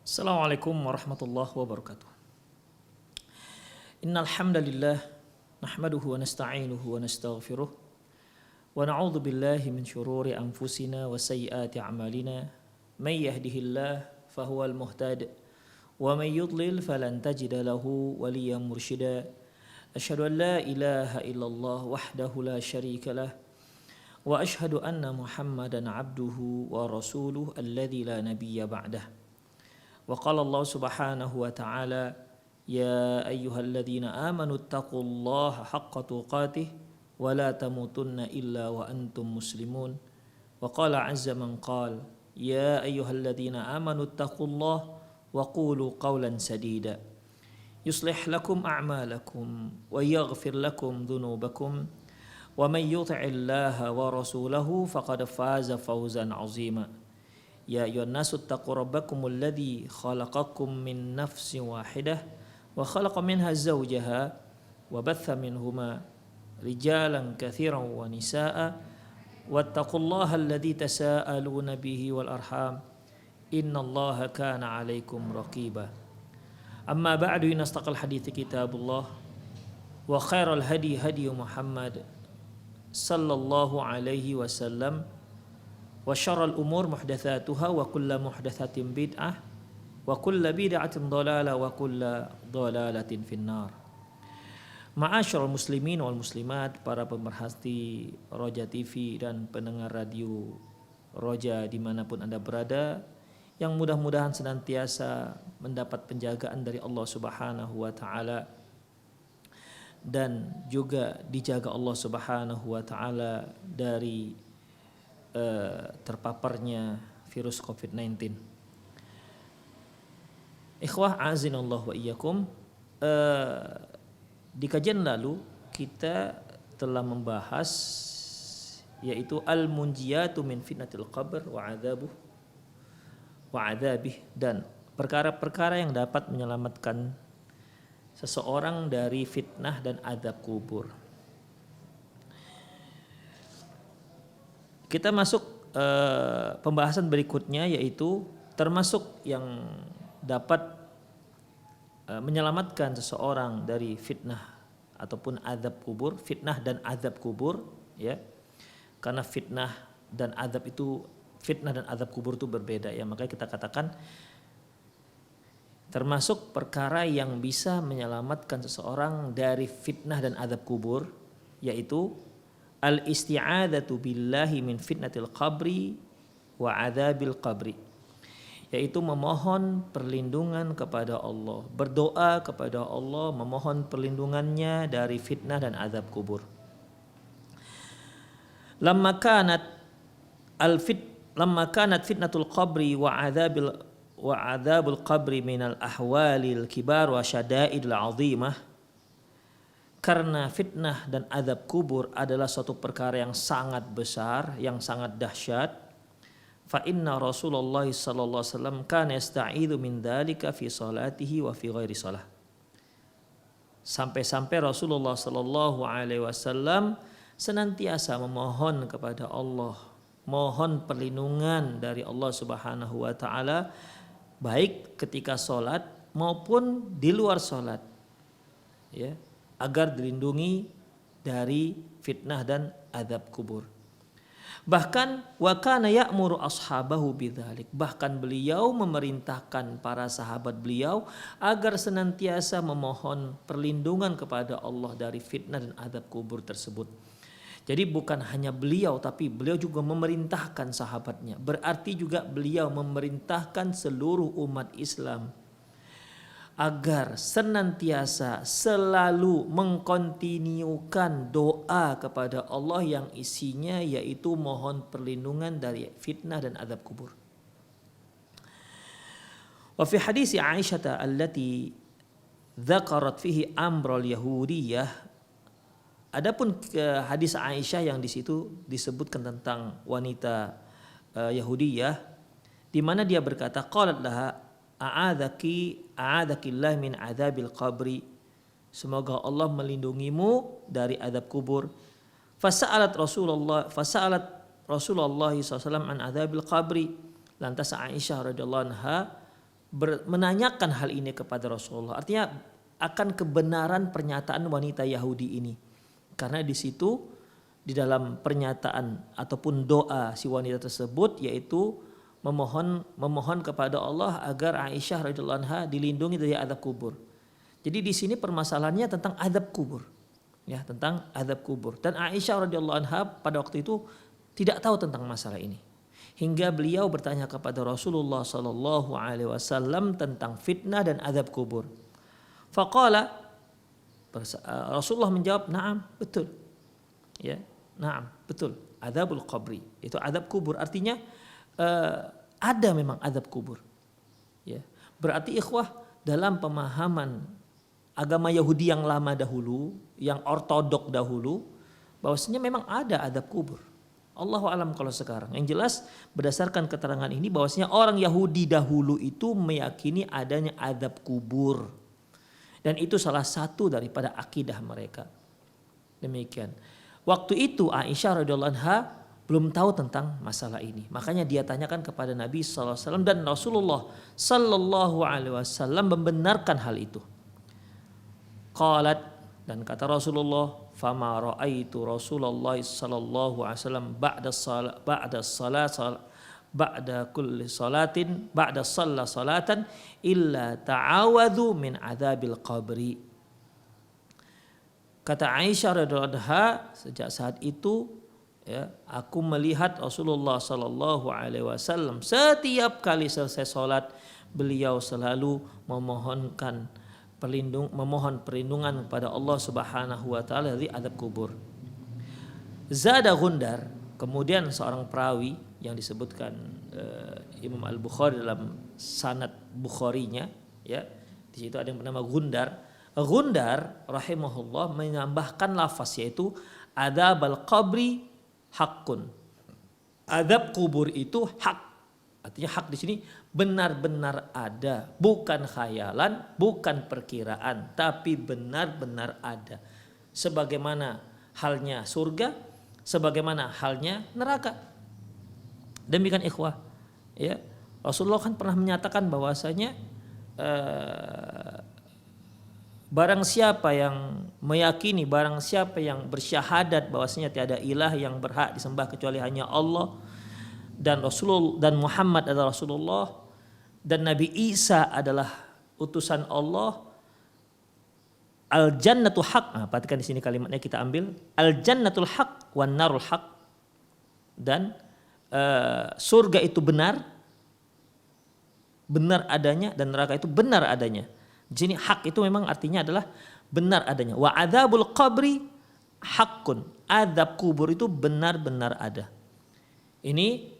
Assalamualaikum warahmatullahi wabarakatuh. Innal hamdalillah nahmaduhu wa nasta'inuhu wa nastaghfiruh wa na'udzu billahi min shururi anfusina wa sayyiati a'malina. May yahdihillah fahuwal muhtad wa may yudlil falan tajida lahu waliyyan mursyida. Asyhadu an la ilaha illallah wahdahu la syarika lah wa asyhadu anna Muhammadan 'abduhu wa rasuluhu alladzi la nabiyya ba'dah. Wa qala Allah subhanahu wa ta'ala ya ayyuhalladzina amanu taqullaha haqqa tuqatih wa la tamutunna illa wa antum muslimun. Wa qala azza man qala ya ayyuhalladzina amanu taqullaha wa qulu qawlan sadida yuslih lakum a'malakum wa yaghfir lakum dhunubakum wa may yuti'illaha wa rasulahu faqad faza fawzan 'azima. Ya ayyuhan nasu taqu rabbakumul ladzi khalaqakum min nafsin wahidah wa khalaqa minha zawjaha wa batha minhuma rijalan katsiran wa nisaa'a wattaqullaha alladzi tasaaluna bihi wal arham innallaha kana 'alaikum raqiba. Amma ba'du, inastaqal hadithi kitabullah wa khairal hadi hadi Muhammad sallallahu alaihi wasallam wa syarrul umur muhdatsatuha wa kullu muhdatsatin bid'ah wa kullu bid'atin dhalalah wa kullu dhalalatin finnar. Ma'asyiral muslimin wal muslimat, para pemerhati Roja TV dan pendengar radio Roja dimanapun Anda berada, yang mudah-mudahan senantiasa mendapat penjagaan dari Allah Subhanahu wa taala dan juga dijaga Allah Subhanahu wa taala dari terpaparnya virus COVID-19. Ikhwah azinallah wa iyyakum, di kajian lalu kita telah membahas yaitu al-munjiyatu min fitnatil qabr wa adzabih, dan perkara-perkara yang dapat menyelamatkan seseorang dari fitnah dan azab kubur. Kita masuk pembahasan berikutnya, yaitu termasuk yang dapat menyelamatkan seseorang dari fitnah ataupun azab kubur, fitnah dan azab kubur, ya. Karena fitnah dan azab kubur itu berbeda, ya. Makanya kita katakan termasuk perkara yang bisa menyelamatkan seseorang dari fitnah dan azab kubur, yaitu al-isti'adzatu billahi min fitnatil qabri wa adzabil qabri, yaitu memohon perlindungan kepada Allah, berdoa kepada Allah, memohon perlindungannya dari fitnah dan azab kubur. Lamma kanat fitnatul qabri wa adzabul qabri minal ahwalil kibar wa syada'idil 'azimah. Karena fitnah dan azab kubur adalah suatu perkara yang sangat besar, yang sangat dahsyat. Fa inna Rasulullah sallallahu alaihi wasallam kana yasta'idzu min dzalika fi salatihi wa fi ghairi shalah. Sampai-sampai Rasulullah sallallahu alaihi wasallam senantiasa memohon kepada Allah, mohon perlindungan dari Allah Subhanahu wa taala baik ketika salat maupun di luar salat, ya, agar dilindungi dari fitnah dan azab kubur. Bahkan wa kana ya'muru ashabahu bidzalik, bahkan beliau memerintahkan para sahabat beliau agar senantiasa memohon perlindungan kepada Allah dari fitnah dan azab kubur tersebut. Jadi bukan hanya beliau, tapi beliau juga memerintahkan sahabatnya. Berarti juga beliau memerintahkan seluruh umat Islam agar senantiasa selalu mengkontinukan doa kepada Allah yang isinya yaitu mohon perlindungan dari fitnah dan azab kubur. Wa fi hadis Aisyah allati dzakarat fihi amral yahudiyah, adapun hadis Aisyah yang di situ disebutkan tentang wanita Yahudiyah, di mana dia berkata, qalat laha a'adzakillah min adzabil qabri, semoga Allah melindungimu dari azab kubur. Fasa'alat Rasulullah SAW an adzabil qabri, lantas Aisyah radhiyallahu anha menanyakan hal ini kepada Rasulullah. Artinya akan kebenaran pernyataan wanita Yahudi ini. Karena di situ di dalam pernyataan ataupun doa si wanita tersebut yaitu memohon kepada Allah agar Aisyah radhiyallahu anha dilindungi dari azab kubur. Jadi di sini permasalahannya tentang azab kubur. Ya, tentang azab kubur. Dan Aisyah radhiyallahu anha pada waktu itu tidak tahu tentang masalah ini. Hingga beliau bertanya kepada Rasulullah sallallahu alaihi wasallam tentang fitnah dan azab kubur. Faqala, Rasulullah menjawab, "Na'am, betul." Ya, na'am, betul. Azabul qabri, itu azab kubur. Artinya ada memang azab kubur. Ya. Berarti ikhwah dalam pemahaman agama Yahudi yang lama dahulu, yang ortodok dahulu, bahwasanya memang ada azab kubur. Allahu alam kalau sekarang. Yang jelas berdasarkan keterangan ini bahwasanya orang Yahudi dahulu itu meyakini adanya azab kubur. Dan itu salah satu daripada akidah mereka. Demikian. Waktu itu Aisyah radhiyallahu anha belum tahu tentang masalah ini. Makanya dia tanyakan kepada Nabi sallallahu alaihi wasallam dan Rasulullah sallallahu alaihi wasallam membenarkan hal itu. Qalat, dan kata Rasulullah, fama raaitu Rasulullah sallallahu alaihi wasallam ba'da kulli salatin ba'da salatan illa ta'awadhu min adzabil qabri. Kata Aisyah radhiyallahu anha, sejak saat itu ya, aku melihat Rasulullah sallallahu alaihi wasallam setiap kali selesai salat beliau selalu memohon perlindungan kepada Allah Subhanahu wa taala dari azab kubur. Zada Gundar, kemudian seorang perawi yang disebutkan Imam Al-Bukhari dalam sanad Bukharinya, ya. Di situ ada yang bernama Gundar. Gundar rahimahullah menambahkan lafaz yaitu adzabal qabri haqqun. Azab kubur itu hak. Artinya hak di sini benar-benar ada, bukan khayalan, bukan perkiraan, tapi benar-benar ada. Sebagaimana halnya surga, sebagaimana halnya neraka. Demikian ikhwah, ya. Rasulullah kan pernah menyatakan bahwasanya barang siapa yang meyakini, barang siapa yang bersyahadat bahwasanya tiada ilah yang berhak disembah kecuali hanya Allah, dan Rasulullah dan Muhammad adalah Rasulullah, dan Nabi Isa adalah utusan Allah, al jannatu haq. Nah, perhatikan di sini kalimatnya kita ambil, al jannatul haq wan narul haq, dan surga itu benar adanya, dan neraka itu benar adanya. Jadi hak itu memang artinya adalah benar adanya. Wa adzabul qabri haqqun, azab kubur itu benar-benar ada. Ini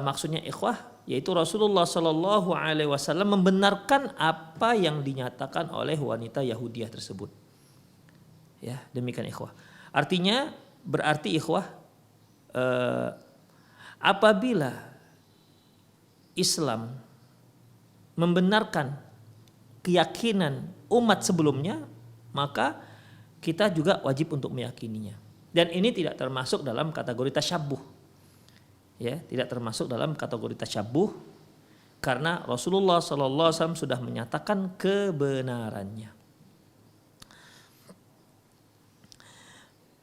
maksudnya ikhwah, yaitu Rasulullah Shallallahu Alaihi Wasallam membenarkan apa yang dinyatakan oleh wanita Yahudiyah tersebut. Ya, demikian ikhwah. Artinya berarti ikhwah, apabila Islam membenarkan keyakinan umat sebelumnya, maka kita juga wajib untuk meyakininya. Dan ini tidak termasuk dalam kategori tasyabbuh. Ya, tidak termasuk dalam kategori tasyabbuh karena Rasulullah sallallahu alaihi wasallam sudah menyatakan kebenarannya.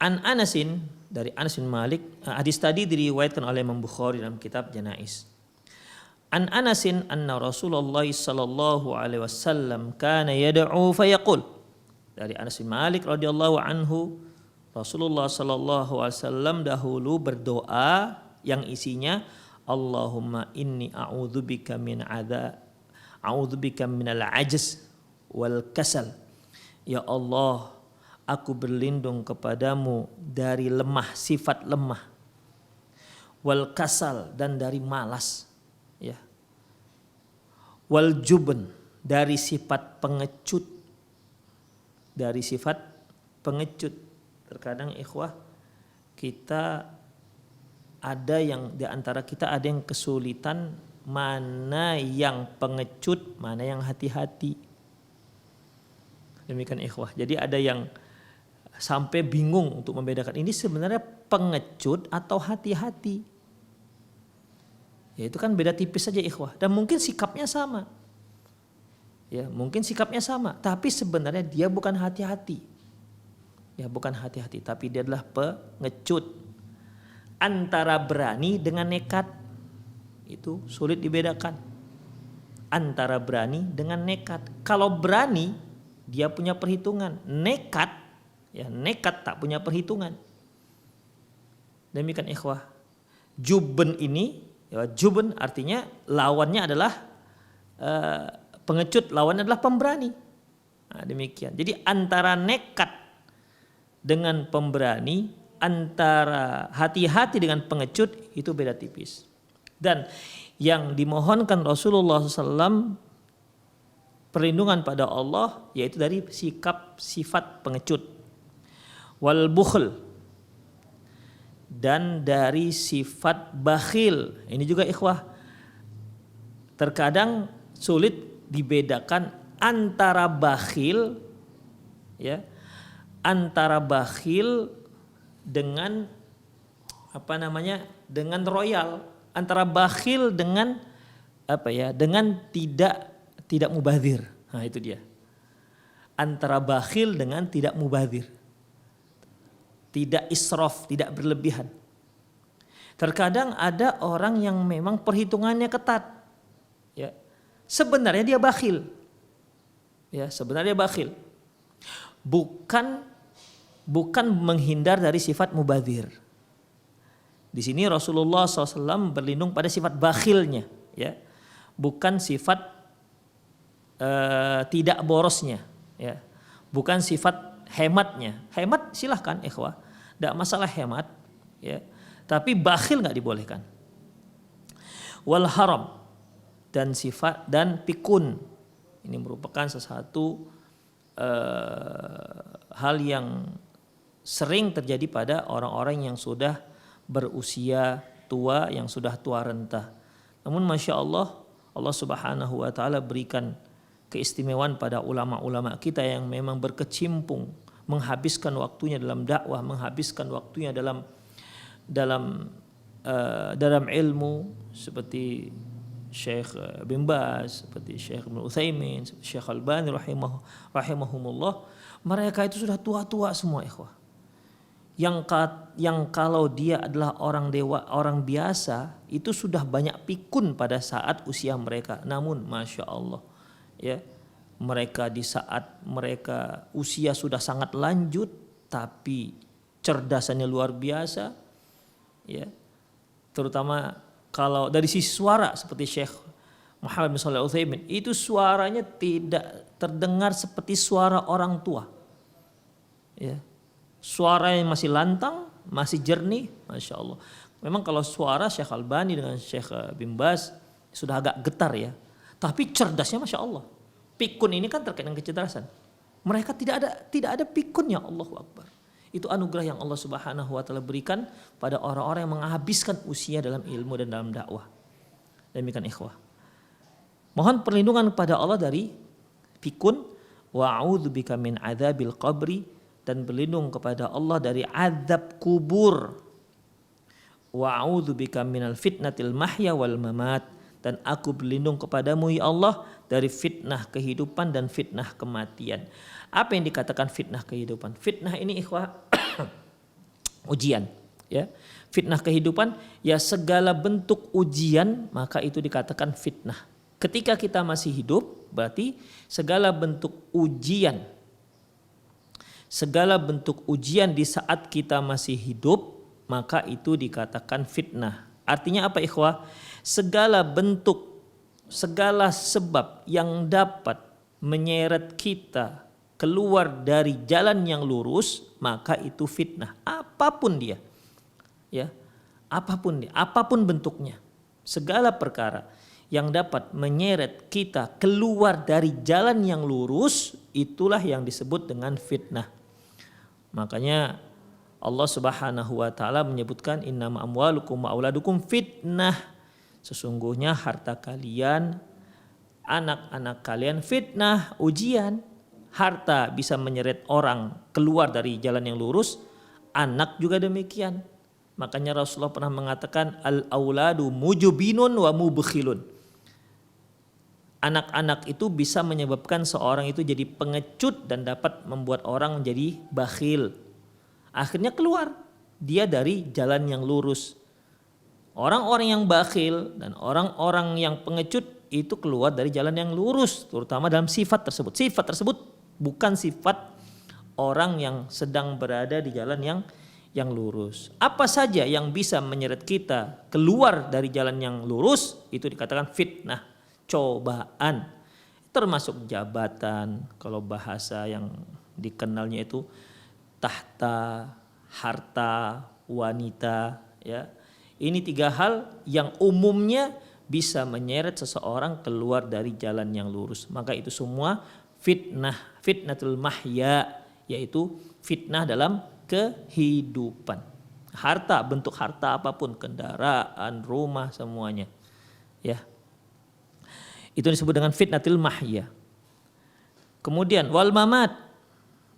An Anasin, dari Anas bin Malik, hadis tadi diriwayatkan oleh Imam Bukhari dalam kitab Janaiz. An Anasin anna Rasulullah sallallahu alaihi wasallam kana yad'u fayaqul. Dari Anas bin Malik radhiyallahu anhu, Rasulullah sallallahu alaihi wasallam dahulu berdoa yang isinya Allahumma inni a'udzubika min minal ajz wal kasal. Ya Allah, aku berlindung kepadamu dari lemah, sifat lemah, wal kasal, dan dari malas, ya, wal jubn, dari sifat pengecut, Terkadang ikhwah, kita ada yang di antara kita ada yang kesulitan mana yang pengecut, mana yang hati-hati. Demikian ikhwah. Jadi ada yang sampai bingung untuk membedakan ini sebenarnya pengecut atau hati-hati. Ya itu kan beda tipis saja ikhwah. Dan mungkin sikapnya sama. Ya, mungkin sikapnya sama, tapi sebenarnya dia bukan hati-hati. Ya, bukan hati-hati, tapi dia adalah pengecut. Antara berani dengan nekat itu sulit dibedakan. Antara berani dengan nekat. Kalau berani dia punya perhitungan, nekat tak punya perhitungan. Demikian ikhwah. Juben ini, ya, juben artinya lawannya adalah pengecut, lawannya adalah pemberani. Nah, demikian. Jadi antara nekat dengan pemberani, antara hati-hati dengan pengecut itu beda tipis. Dan yang dimohonkan Rasulullah SAW perlindungan pada Allah yaitu dari sikap sifat pengecut, wal bukhl, dan dari sifat bakhil. Ini juga ikhwah terkadang sulit dibedakan antara bakhil, ya, antara bakhil dengan dengan royal, antara bakhil dengan dengan tidak mubazir. Nah, itu dia. Antara bakhil dengan tidak mubazir. Tidak israf, tidak berlebihan. Terkadang ada orang yang memang perhitungannya ketat. Ya. Sebenarnya dia bakhil. Ya, sebenarnya dia bakhil. Bukan menghindar dari sifat mubazir. Di sini Rasulullah SAW berlindung pada sifat bakhilnya, ya, bukan sifat tidak borosnya, ya, bukan sifat hematnya. Hemat silahkan, ikhwah, tidak masalah hemat, ya, tapi bakhil nggak dibolehkan. Wal haram, dan sifat dan pikun, ini merupakan sesuatu hal yang sering terjadi pada orang-orang yang sudah berusia tua, yang sudah tua renta. Namun Masya Allah, Allah Subhanahu wa Ta'ala berikan keistimewaan pada ulama-ulama kita yang memang berkecimpung, menghabiskan waktunya dalam dakwah, menghabiskan waktunya dalam ilmu, seperti Syekh bin Baz, seperti Syekh Ibnu Utsaimin, seperti Syekh Albani rahimahumullah. Mereka itu sudah tua-tua semua, ikhwah. Yang kalau dia adalah orang biasa itu sudah banyak pikun pada saat usia mereka. Namun Masya Allah, ya, mereka di saat mereka usia sudah sangat lanjut tapi cerdasannya luar biasa, ya. Terutama kalau dari sisi suara seperti Syekh Muhammad bin Shalih Al-Utsaimin, itu suaranya tidak terdengar seperti suara orang tua, ya. Suaranya masih lantang, masih jernih, Masya Allah. Memang kalau suara Syekh Albani dengan Syekh bin Baz sudah agak getar, ya. Tapi cerdasnya Masya Allah. Pikun ini kan terkait dengan kecerdasan. Mereka tidak ada pikunnya, Allahu Akbar. Itu anugerah yang Allah Subhanahu wa Ta'ala berikan pada orang-orang yang menghabiskan usia dalam ilmu dan dalam dakwah. Demikian ikhwah. Mohon perlindungan kepada Allah dari pikun, wa a'udzubika min adzabil qabri, dan berlindung kepada Allah dari azab kubur. Wa a'udzubika minal fitnatil mahya wal mamat, dan aku berlindung kepadamu ya Allah dari fitnah kehidupan dan fitnah kematian. Apa yang dikatakan fitnah kehidupan? Fitnah ini ikhwah ujian, ya. Fitnah kehidupan, ya, segala bentuk ujian, maka itu dikatakan fitnah. Ketika kita masih hidup, berarti segala bentuk ujian di saat kita masih hidup, maka itu dikatakan fitnah. Artinya apa ikhwah? Segala sebab yang dapat menyeret kita keluar dari jalan yang lurus, maka itu fitnah. Apapun dia, ya, apapun bentuknya, segala perkara yang dapat menyeret kita keluar dari jalan yang lurus, itulah yang disebut dengan fitnah. Makanya Allah Subhanahu wa Ta'ala menyebutkan innama amwalukum wa auladukum fitnah. Sesungguhnya harta kalian, anak-anak kalian fitnah, ujian. Harta bisa menyeret orang keluar dari jalan yang lurus, anak juga demikian. Makanya Rasulullah pernah mengatakan al-auladu mujubinun wa mubkhilun. anak-anak itu bisa menyebabkan seorang itu jadi pengecut dan dapat membuat orang menjadi bakhil. Akhirnya keluar dia dari jalan yang lurus. Orang-orang yang bakhil dan orang-orang yang pengecut itu keluar dari jalan yang lurus, terutama dalam sifat tersebut. Sifat tersebut bukan sifat orang yang sedang berada di jalan yang lurus. Apa saja yang bisa menyeret kita keluar dari jalan yang lurus itu dikatakan fitnah, cobaan. Termasuk jabatan, kalau bahasa yang dikenalnya itu tahta, harta, wanita, ya. Ini 3 hal yang umumnya bisa menyeret seseorang keluar dari jalan yang lurus. Maka itu semua fitnah, fitnatul mahya, yaitu fitnah dalam kehidupan. Harta, bentuk harta apapun, kendaraan, rumah, semuanya. Ya. Itu disebut dengan fitnatul mahya. Kemudian wal mamat,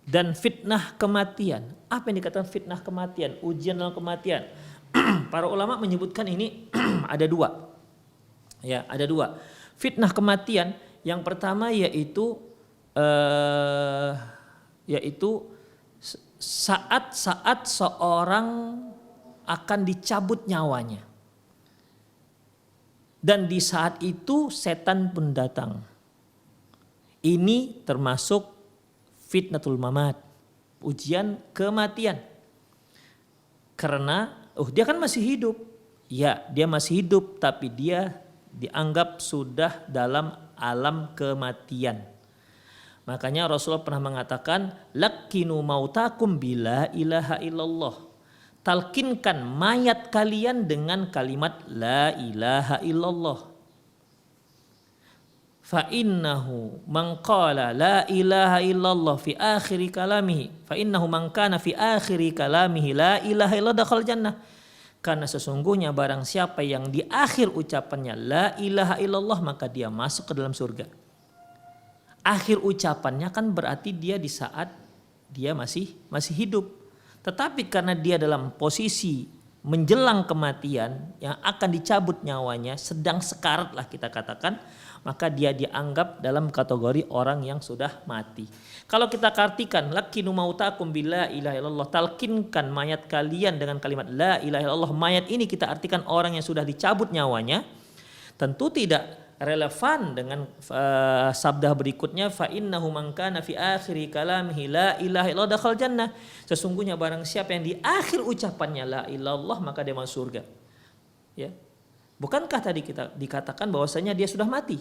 dan fitnah kematian. Apa yang dikatakan fitnah kematian? Ujian dalam kematian. Para ulama menyebutkan ini ada 2. Ya, ada 2. Fitnah kematian yang pertama yaitu saat-saat seorang akan dicabut nyawanya. Dan di saat itu setan pun datang. Ini termasuk fitnatul mamat, ujian kematian. Karena dia kan masih hidup. Ya, dia masih hidup tapi dia dianggap sudah dalam alam kematian. Makanya Rasulullah pernah mengatakan, "Lakinu mautakum bila ilaha illallah." Talkinkan mayat kalian dengan kalimat la ilaha illallah. Fa innahu man qala la ilaha illallah fi akhiri kalamihi fa innahu man kana fi akhiri kalamihi la ilaha illallah dakhal jannah. Karena sesungguhnya barang siapa yang di akhir ucapannya la ilaha illallah maka dia masuk ke dalam surga. Akhir ucapannya kan berarti dia di saat dia masih hidup. Tetapi karena dia dalam posisi menjelang kematian yang akan dicabut nyawanya, sedang sekarat lah kita katakan, maka dia dianggap dalam kategori orang yang sudah mati. Kalau kita artikan lakinu mautakum bila ilaha illallah, talkinkan mayat kalian dengan kalimat la ilaha illallah, mayat ini kita artikan orang yang sudah dicabut nyawanya, tentu tidak relevan dengan sabda berikutnya fa innahu man kana fi akhiri kalamihi la ilaha illallah dakhal jannah. Sesungguhnya barang siapa yang di akhir ucapannya la ilallah maka dia masuk surga. Ya. Bukankah tadi kita dikatakan bahwasanya dia sudah mati?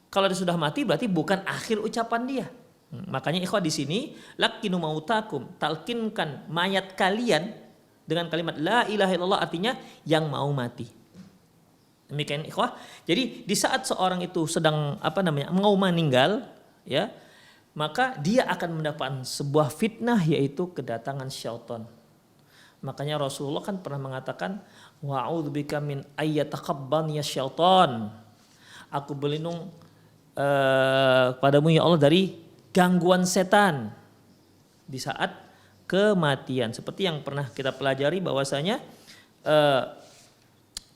Kalau dia sudah mati berarti bukan akhir ucapan dia. Makanya ikhwah di sini lakinu mautakum, talkinkan mayat kalian dengan kalimat la ilaha illallah, artinya yang mau mati. Demikian ikhwah. Jadi di saat seorang itu sedang mau meninggal, ya, maka dia akan mendapatkan sebuah fitnah yaitu kedatangan syaitan. Makanya Rasulullah kan pernah mengatakan wa'udzubika min ayyataqabbani syaitan. Aku berlindung padamu ya Allah dari gangguan setan di saat kematian. Seperti yang pernah kita pelajari bahwasanya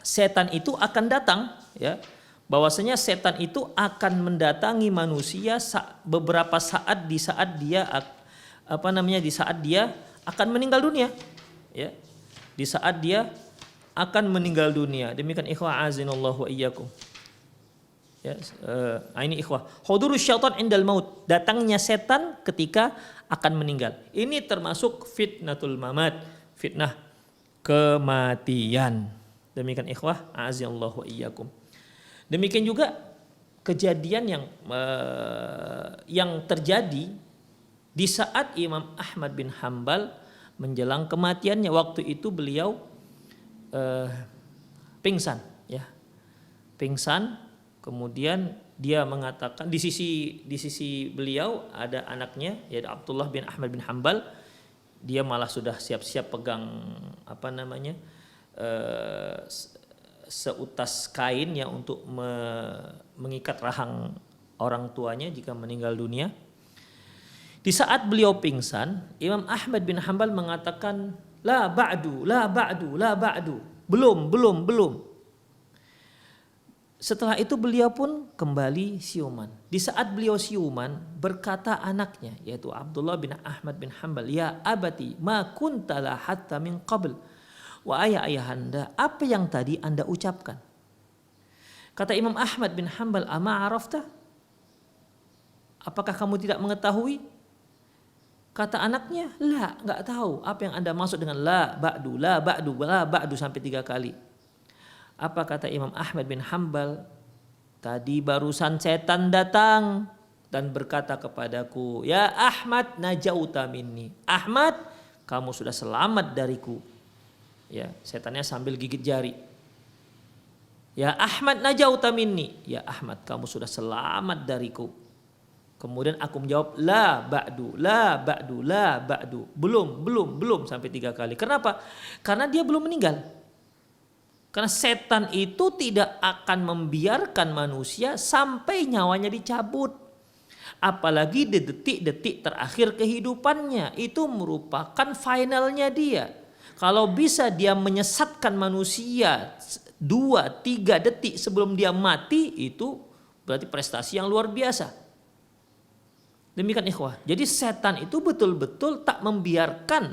setan itu akan datang, ya. Bahwasanya setan itu akan mendatangi manusia beberapa saat di saat dia akan meninggal dunia, ya. Di saat dia akan meninggal dunia. Demikian ikhwah azinallahu wa iyyakum. Ya, ini ikhwah. Hudurus syaitan indal maut, datangnya setan ketika akan meninggal. Ini termasuk fitnatul mamat, fitnah kematian. Demikian ikhwah a'azzallahu wa iyyakum. Demikian juga kejadian yang terjadi di saat Imam Ahmad bin Hambal menjelang kematiannya. Waktu itu beliau pingsan, ya. Pingsan, kemudian dia mengatakan di sisi beliau ada anaknya yaitu Abdullah bin Ahmad bin Hambal. Dia malah sudah siap-siap pegang seutas kain ya untuk mengikat rahang orang tuanya jika meninggal dunia. Di saat beliau pingsan, Imam Ahmad bin Hambal mengatakan la ba'du, la ba'du, la ba'du. Belum. Setelah itu beliau pun kembali siuman. Di saat beliau siuman berkata anaknya yaitu Abdullah bin Ahmad bin Hanbal, "Ya abati, ma kunta la hatta min qabl." Wahai ayahanda, apa yang tadi Anda ucapkan? Kata Imam Ahmad bin Hanbal, "Ama arafta?" Apakah kamu tidak mengetahui? Kata anaknya, "La, enggak tahu." Apa yang Anda maksud dengan la ba'du, la ba'du, la ba'du sampai 3 kali? Apa kata Imam Ahmad bin Hanbal? Tadi barusan setan datang dan berkata kepadaku, "Ya Ahmad, najauta minni." Ahmad, kamu sudah selamat dariku. Ya, setannya sambil gigit jari. "Ya Ahmad, najauta minni." Ya Ahmad, kamu sudah selamat dariku. Kemudian aku menjawab, "La ba'du, la ba'du, la ba'du." Belum sampai 3 kali. Kenapa? Karena dia belum meninggal. Karena setan itu tidak akan membiarkan manusia sampai nyawanya dicabut. Apalagi di detik-detik terakhir kehidupannya. Itu merupakan finalnya dia. Kalau bisa dia menyesatkan manusia 2-3 detik sebelum dia mati, itu berarti prestasi yang luar biasa. Demikian ikhwah. Jadi setan itu betul-betul tak membiarkan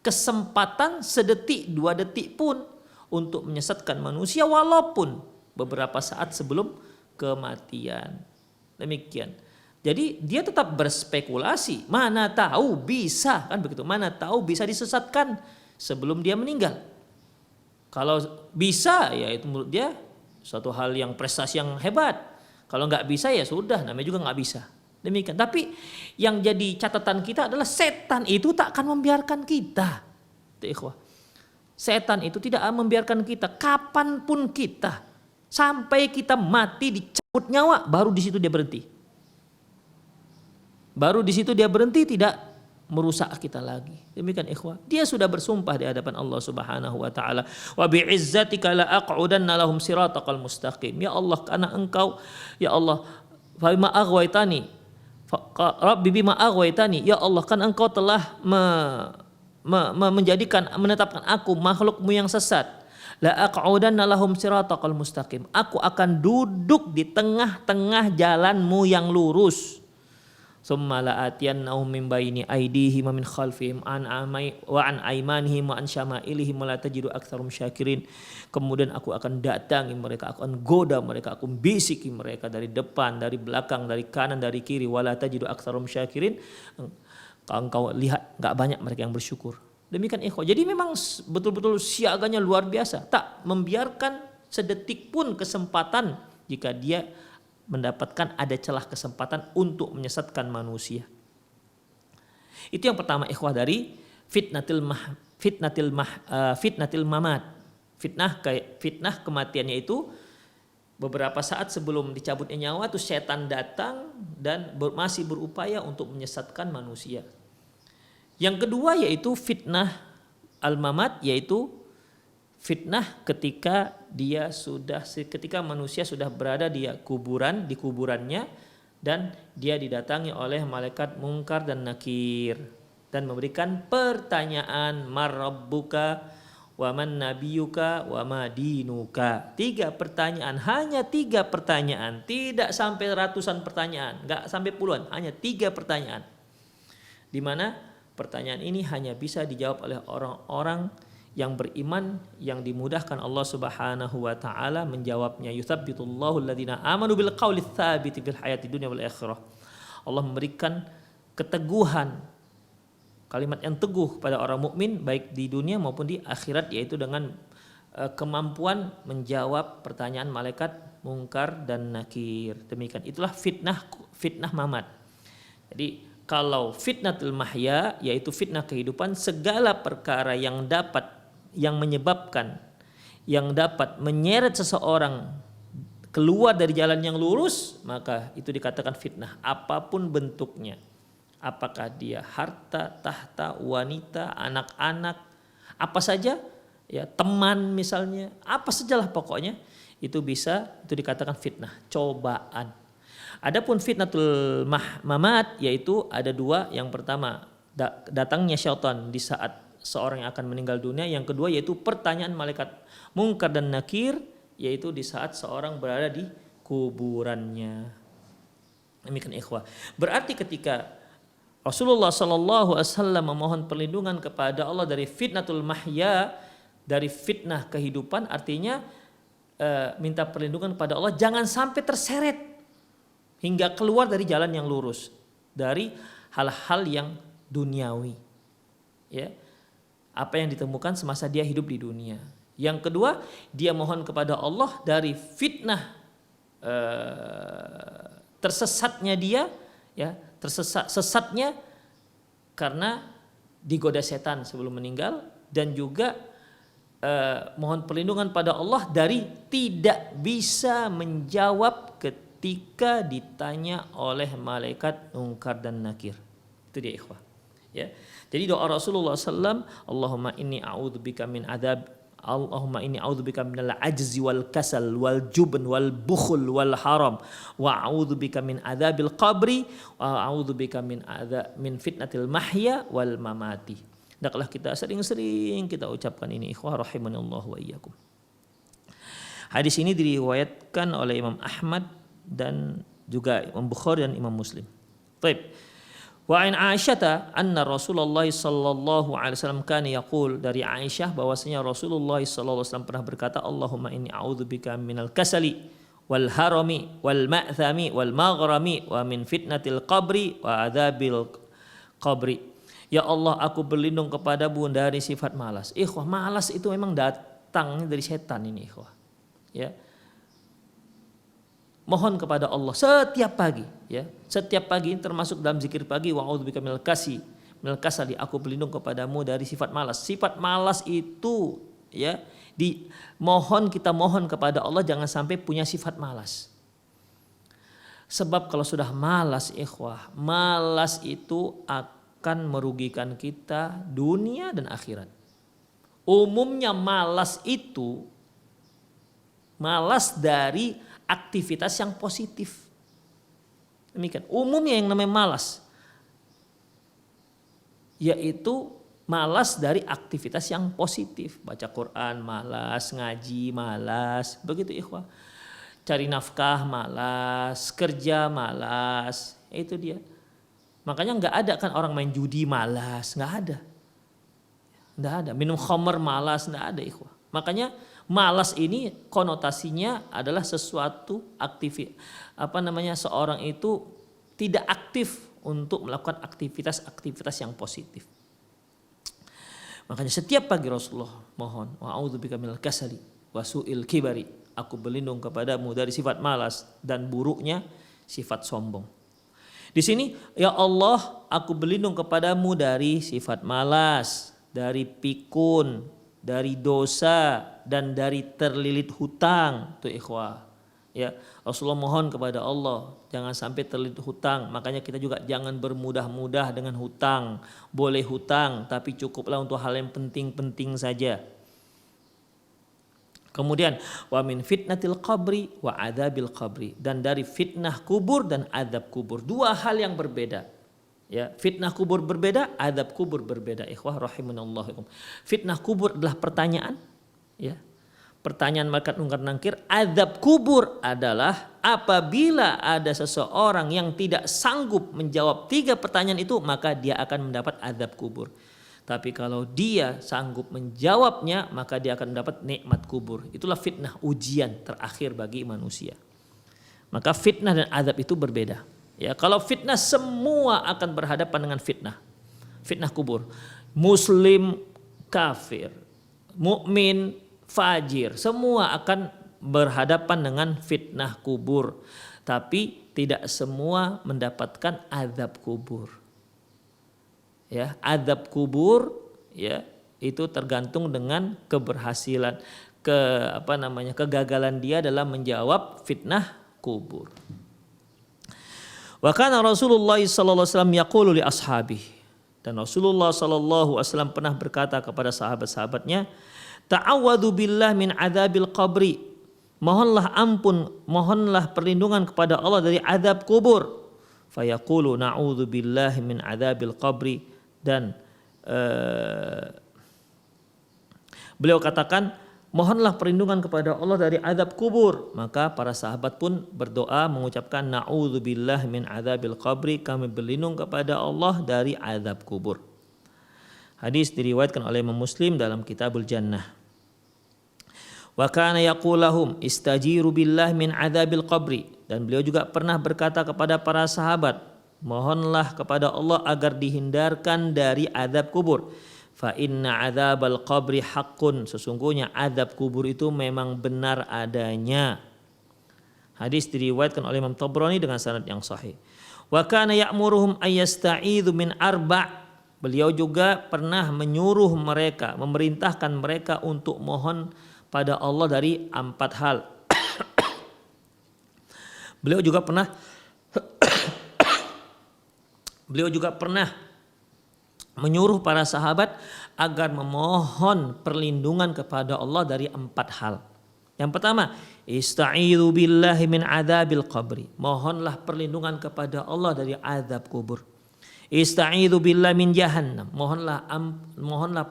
kesempatan sedetik 2 detik pun untuk menyesatkan manusia walaupun beberapa saat sebelum kematian. Demikian. Jadi dia tetap berspekulasi, mana tahu bisa kan begitu, mana tahu bisa disesatkan sebelum dia meninggal. Kalau bisa ya itu menurut dia suatu hal yang prestasi yang hebat. Kalau nggak bisa ya sudah, namanya juga nggak bisa. Demikian. Tapi yang jadi catatan kita adalah setan itu tak akan membiarkan kita. Itu ikhwah. Setan itu tidak membiarkan kita kapanpun kita sampai kita mati dicabut nyawa, baru di situ dia berhenti. Baru di situ dia berhenti, tidak merusak kita lagi. Demikian ikhwah. Dia sudah bersumpah di hadapan Allah Subhanahu wa taala, "Wa bi'izzatika la aq'udanna lahum siratal mustaqim." Ya Allah, karena Engkau ya Allah, fa bima aghwaytani, Rabbi bima aghwaytani, ya Allah, kan Engkau telah menetapkan aku makhlukmu yang sesat. La aq'udanna lahum siratal mustaqim. Aku akan duduk di tengah-tengah jalanmu yang lurus. Summa la'atiyannahum min baini aydihim wa min khalfihim wa an aymanihim wa an syama'ilihim wa la tajidu aktsarum syakirin. Kemudian aku akan datangi mereka, aku akan goda mereka, aku bisiki mereka dari depan, dari belakang, dari kanan, dari kiri, wa la tajidu aktsarum syakirin. Engkau lihat gak banyak mereka yang bersyukur. Demikian ikhwah. Jadi memang betul-betul siaganya luar biasa. Tak membiarkan sedetik pun kesempatan jika dia mendapatkan ada celah kesempatan untuk menyesatkan manusia. Itu yang pertama ikhwah dari fitnatil mamat. Fitnah kematiannya itu beberapa saat sebelum dicabutnya nyawa tuh setan datang dan masih berupaya untuk menyesatkan manusia. Yang kedua yaitu fitnah al-mamat, yaitu fitnah ketika manusia sudah berada di kuburannya dan dia didatangi oleh malaikat Munkar dan Nakir dan memberikan pertanyaan, "Man rabbuka wa man nabiyuka wa ma dinuka." 3 pertanyaan, hanya 3 pertanyaan, tidak sampai ratusan pertanyaan, enggak sampai puluhan, hanya 3 pertanyaan. Di mana pertanyaan ini hanya bisa dijawab oleh orang-orang yang beriman, yang dimudahkan Allah Subhanahu wa taala menjawabnya. Yutsabbitullahu alladziina aamanu bil qauli tsabiti fil hayati dunya wal akhirah. Allah memberikan keteguhan, kalimat yang teguh pada orang mukmin baik di dunia maupun di akhirat, yaitu dengan kemampuan menjawab pertanyaan malaikat Munkar dan Nakir. Demikian itulah fitnah mamat. Jadi kalau fitnatul mahya yaitu fitnah kehidupan, segala perkara yang dapat menyeret seseorang keluar dari jalan yang lurus, maka itu dikatakan fitnah apapun bentuknya. Apakah dia harta, tahta, wanita, anak-anak, apa saja ya, teman misalnya, apa sajalah pokoknya itu dikatakan fitnah, cobaan. Adapun fitnatul mamat yaitu ada 2. Yang pertama datangnya syaitan di saat seorang yang akan meninggal dunia. Yang kedua yaitu pertanyaan malaikat Munkar dan Nakir yaitu di saat seorang berada di kuburannya. Demikian ikhwah. Berarti ketika Rasulullah sallallahu alaihi wasallam memohon perlindungan kepada Allah dari fitnatul mahya, dari fitnah kehidupan, artinya minta perlindungan kepada Allah jangan sampai terseret hingga keluar dari jalan yang lurus, dari hal-hal yang duniawi. Ya. Apa yang ditemukan semasa dia hidup di dunia. Yang kedua, dia mohon kepada Allah dari fitnah tersesatnya dia, ya, sesatnya karena digoda setan sebelum meninggal, dan juga mohon perlindungan pada Allah dari tidak bisa menjawab ketika ditanya oleh malaikat Munkar dan Nakir. Itu dia ikhwah. Ya. Jadi doa Rasulullah SAW, Allahumma inni a'udzubika min adzab, Allahumma inni a'udzubika minal ajzi wal kasal wal jubn wal bukhul wal haram wa a'udzubika min adzabil qabri wa a'udzubika min fitnatil mahya wal mamati. Hendaklah kita sering-sering kita ucapkan ini, ikhwah rahimanallahu wa iyyakum. Hadis ini diriwayatkan oleh Imam Ahmad dan juga Imam Bukhari dan Imam Muslim. Baik. Wa an Aisyah anna Rasulullah sallallahu alaihi wasallam kana yaqul, dari Aisyah bahwasanya Rasulullah sallallahu alaihi wasallam pernah berkata, Allahumma inni a'udzubika minal kasali wal harami wal ma'thami wal maghrami wa min fitnatil qabri wa adzabil qabri. Ya Allah, aku berlindung kepadamu dari sifat malas. Ikhwah, malas itu memang datang dari setan ini, ikhwah. Ya. Mohon kepada Allah setiap pagi, ya. Setiap pagi termasuk dalam zikir pagi, wa'udzubika minal kasali, aku berlindung kepadamu dari sifat malas. Sifat malas itu, ya, kita mohon kepada Allah jangan sampai punya sifat malas. Sebab kalau sudah malas, ikhwah, malas itu akan merugikan kita dunia dan akhirat. Umumnya malas itu malas dari aktivitas yang positif. Demikian. Umumnya yang namanya malas, yaitu malas dari aktivitas yang positif. Baca Quran malas, ngaji malas, begitu ikhwah. Cari nafkah malas, kerja malas, itu dia. Makanya nggak ada kan orang main judi malas, nggak ada. Nggak ada. Minum khamr malas, nggak ada ikhwah. Makanya malas ini konotasinya adalah sesuatu seorang itu tidak aktif untuk melakukan aktivitas yang positif. Makanya setiap pagi Rasulullah mohon, wa'udzubika minal kasali wa su'il kibari, aku berlindung kepadamu dari sifat malas dan buruknya sifat sombong. Di sini, ya Allah, aku berlindung kepadamu dari sifat malas, dari pikun, dari dosa, dan dari terlilit hutang. Tuh ikhwah, ya, Rasulullah mohon kepada Allah jangan sampai terlilit hutang. Makanya kita juga jangan bermudah-mudah dengan hutang. Boleh hutang, tapi cukuplah untuk hal yang penting-penting saja. Kemudian wa min fitnatil qabri wa adzabil qabri, dan dari fitnah kubur dan azab kubur. Dua hal yang berbeda. Ya, fitnah kubur berbeda, azab kubur berbeda. Ikhwah rahimanallahu. Fitnah kubur adalah pertanyaan, ya. Pertanyaan malaikat Munkar Nakir. Azab kubur adalah apabila ada seseorang yang tidak sanggup menjawab 3 pertanyaan itu, maka dia akan mendapat azab kubur. Tapi kalau dia sanggup menjawabnya, maka dia akan mendapat nikmat kubur. Itulah fitnah, ujian terakhir bagi manusia. Maka fitnah dan azab itu berbeda. Ya, kalau fitnah semua akan berhadapan dengan fitnah. Fitnah kubur. Muslim, kafir, mukmin, fajir, semua akan berhadapan dengan fitnah kubur. Tapi tidak semua mendapatkan azab kubur. Ya, azab kubur, ya, itu tergantung dengan keberhasilan, kegagalan dia dalam menjawab fitnah kubur. Wa kana Rasulullah sallallahu alaihi wasallam yaqulu li ashabihi, dan Rasulullah sallallahu alaihi wasallam pernah berkata kepada sahabat-sahabatnya, ta'awwadhu billah min adzabil qabri, mohonlah ampun, mohonlah perlindungan kepada Allah dari azab kubur. Fayaqulu na'udzu billahi min adzabil qabri, dan beliau katakan, mohonlah perlindungan kepada Allah dari azab kubur. Maka para sahabat pun berdoa mengucapkan na'udzubillah min azabil qabri, kami berlindung kepada Allah dari azab kubur. Hadis diriwayatkan oleh Imam Muslim dalam Kitabul Jannah. Wa kana yaqul lahum istajiru billah min azabil qabri, dan beliau juga pernah berkata kepada para sahabat, mohonlah kepada Allah agar dihindarkan dari azab kubur. Fa inna adzabal qabri haqqun, sesungguhnya azab kubur itu memang benar adanya. Hadis diriwayatkan oleh Imam Tabrani dengan sanad yang sahih. Wa kana ya'muruhum ayyasta'idzu min arba', beliau juga pernah menyuruh mereka, memerintahkan mereka untuk mohon pada Allah dari 4 hal. Beliau juga pernah menyuruh para sahabat agar memohon perlindungan kepada Allah dari 4 hal. Yang pertama, ista'idzu billahi min adzabil qabri, mohonlah perlindungan kepada Allah dari azab kubur. Ista'idzu billahi min jahannam, mohonlah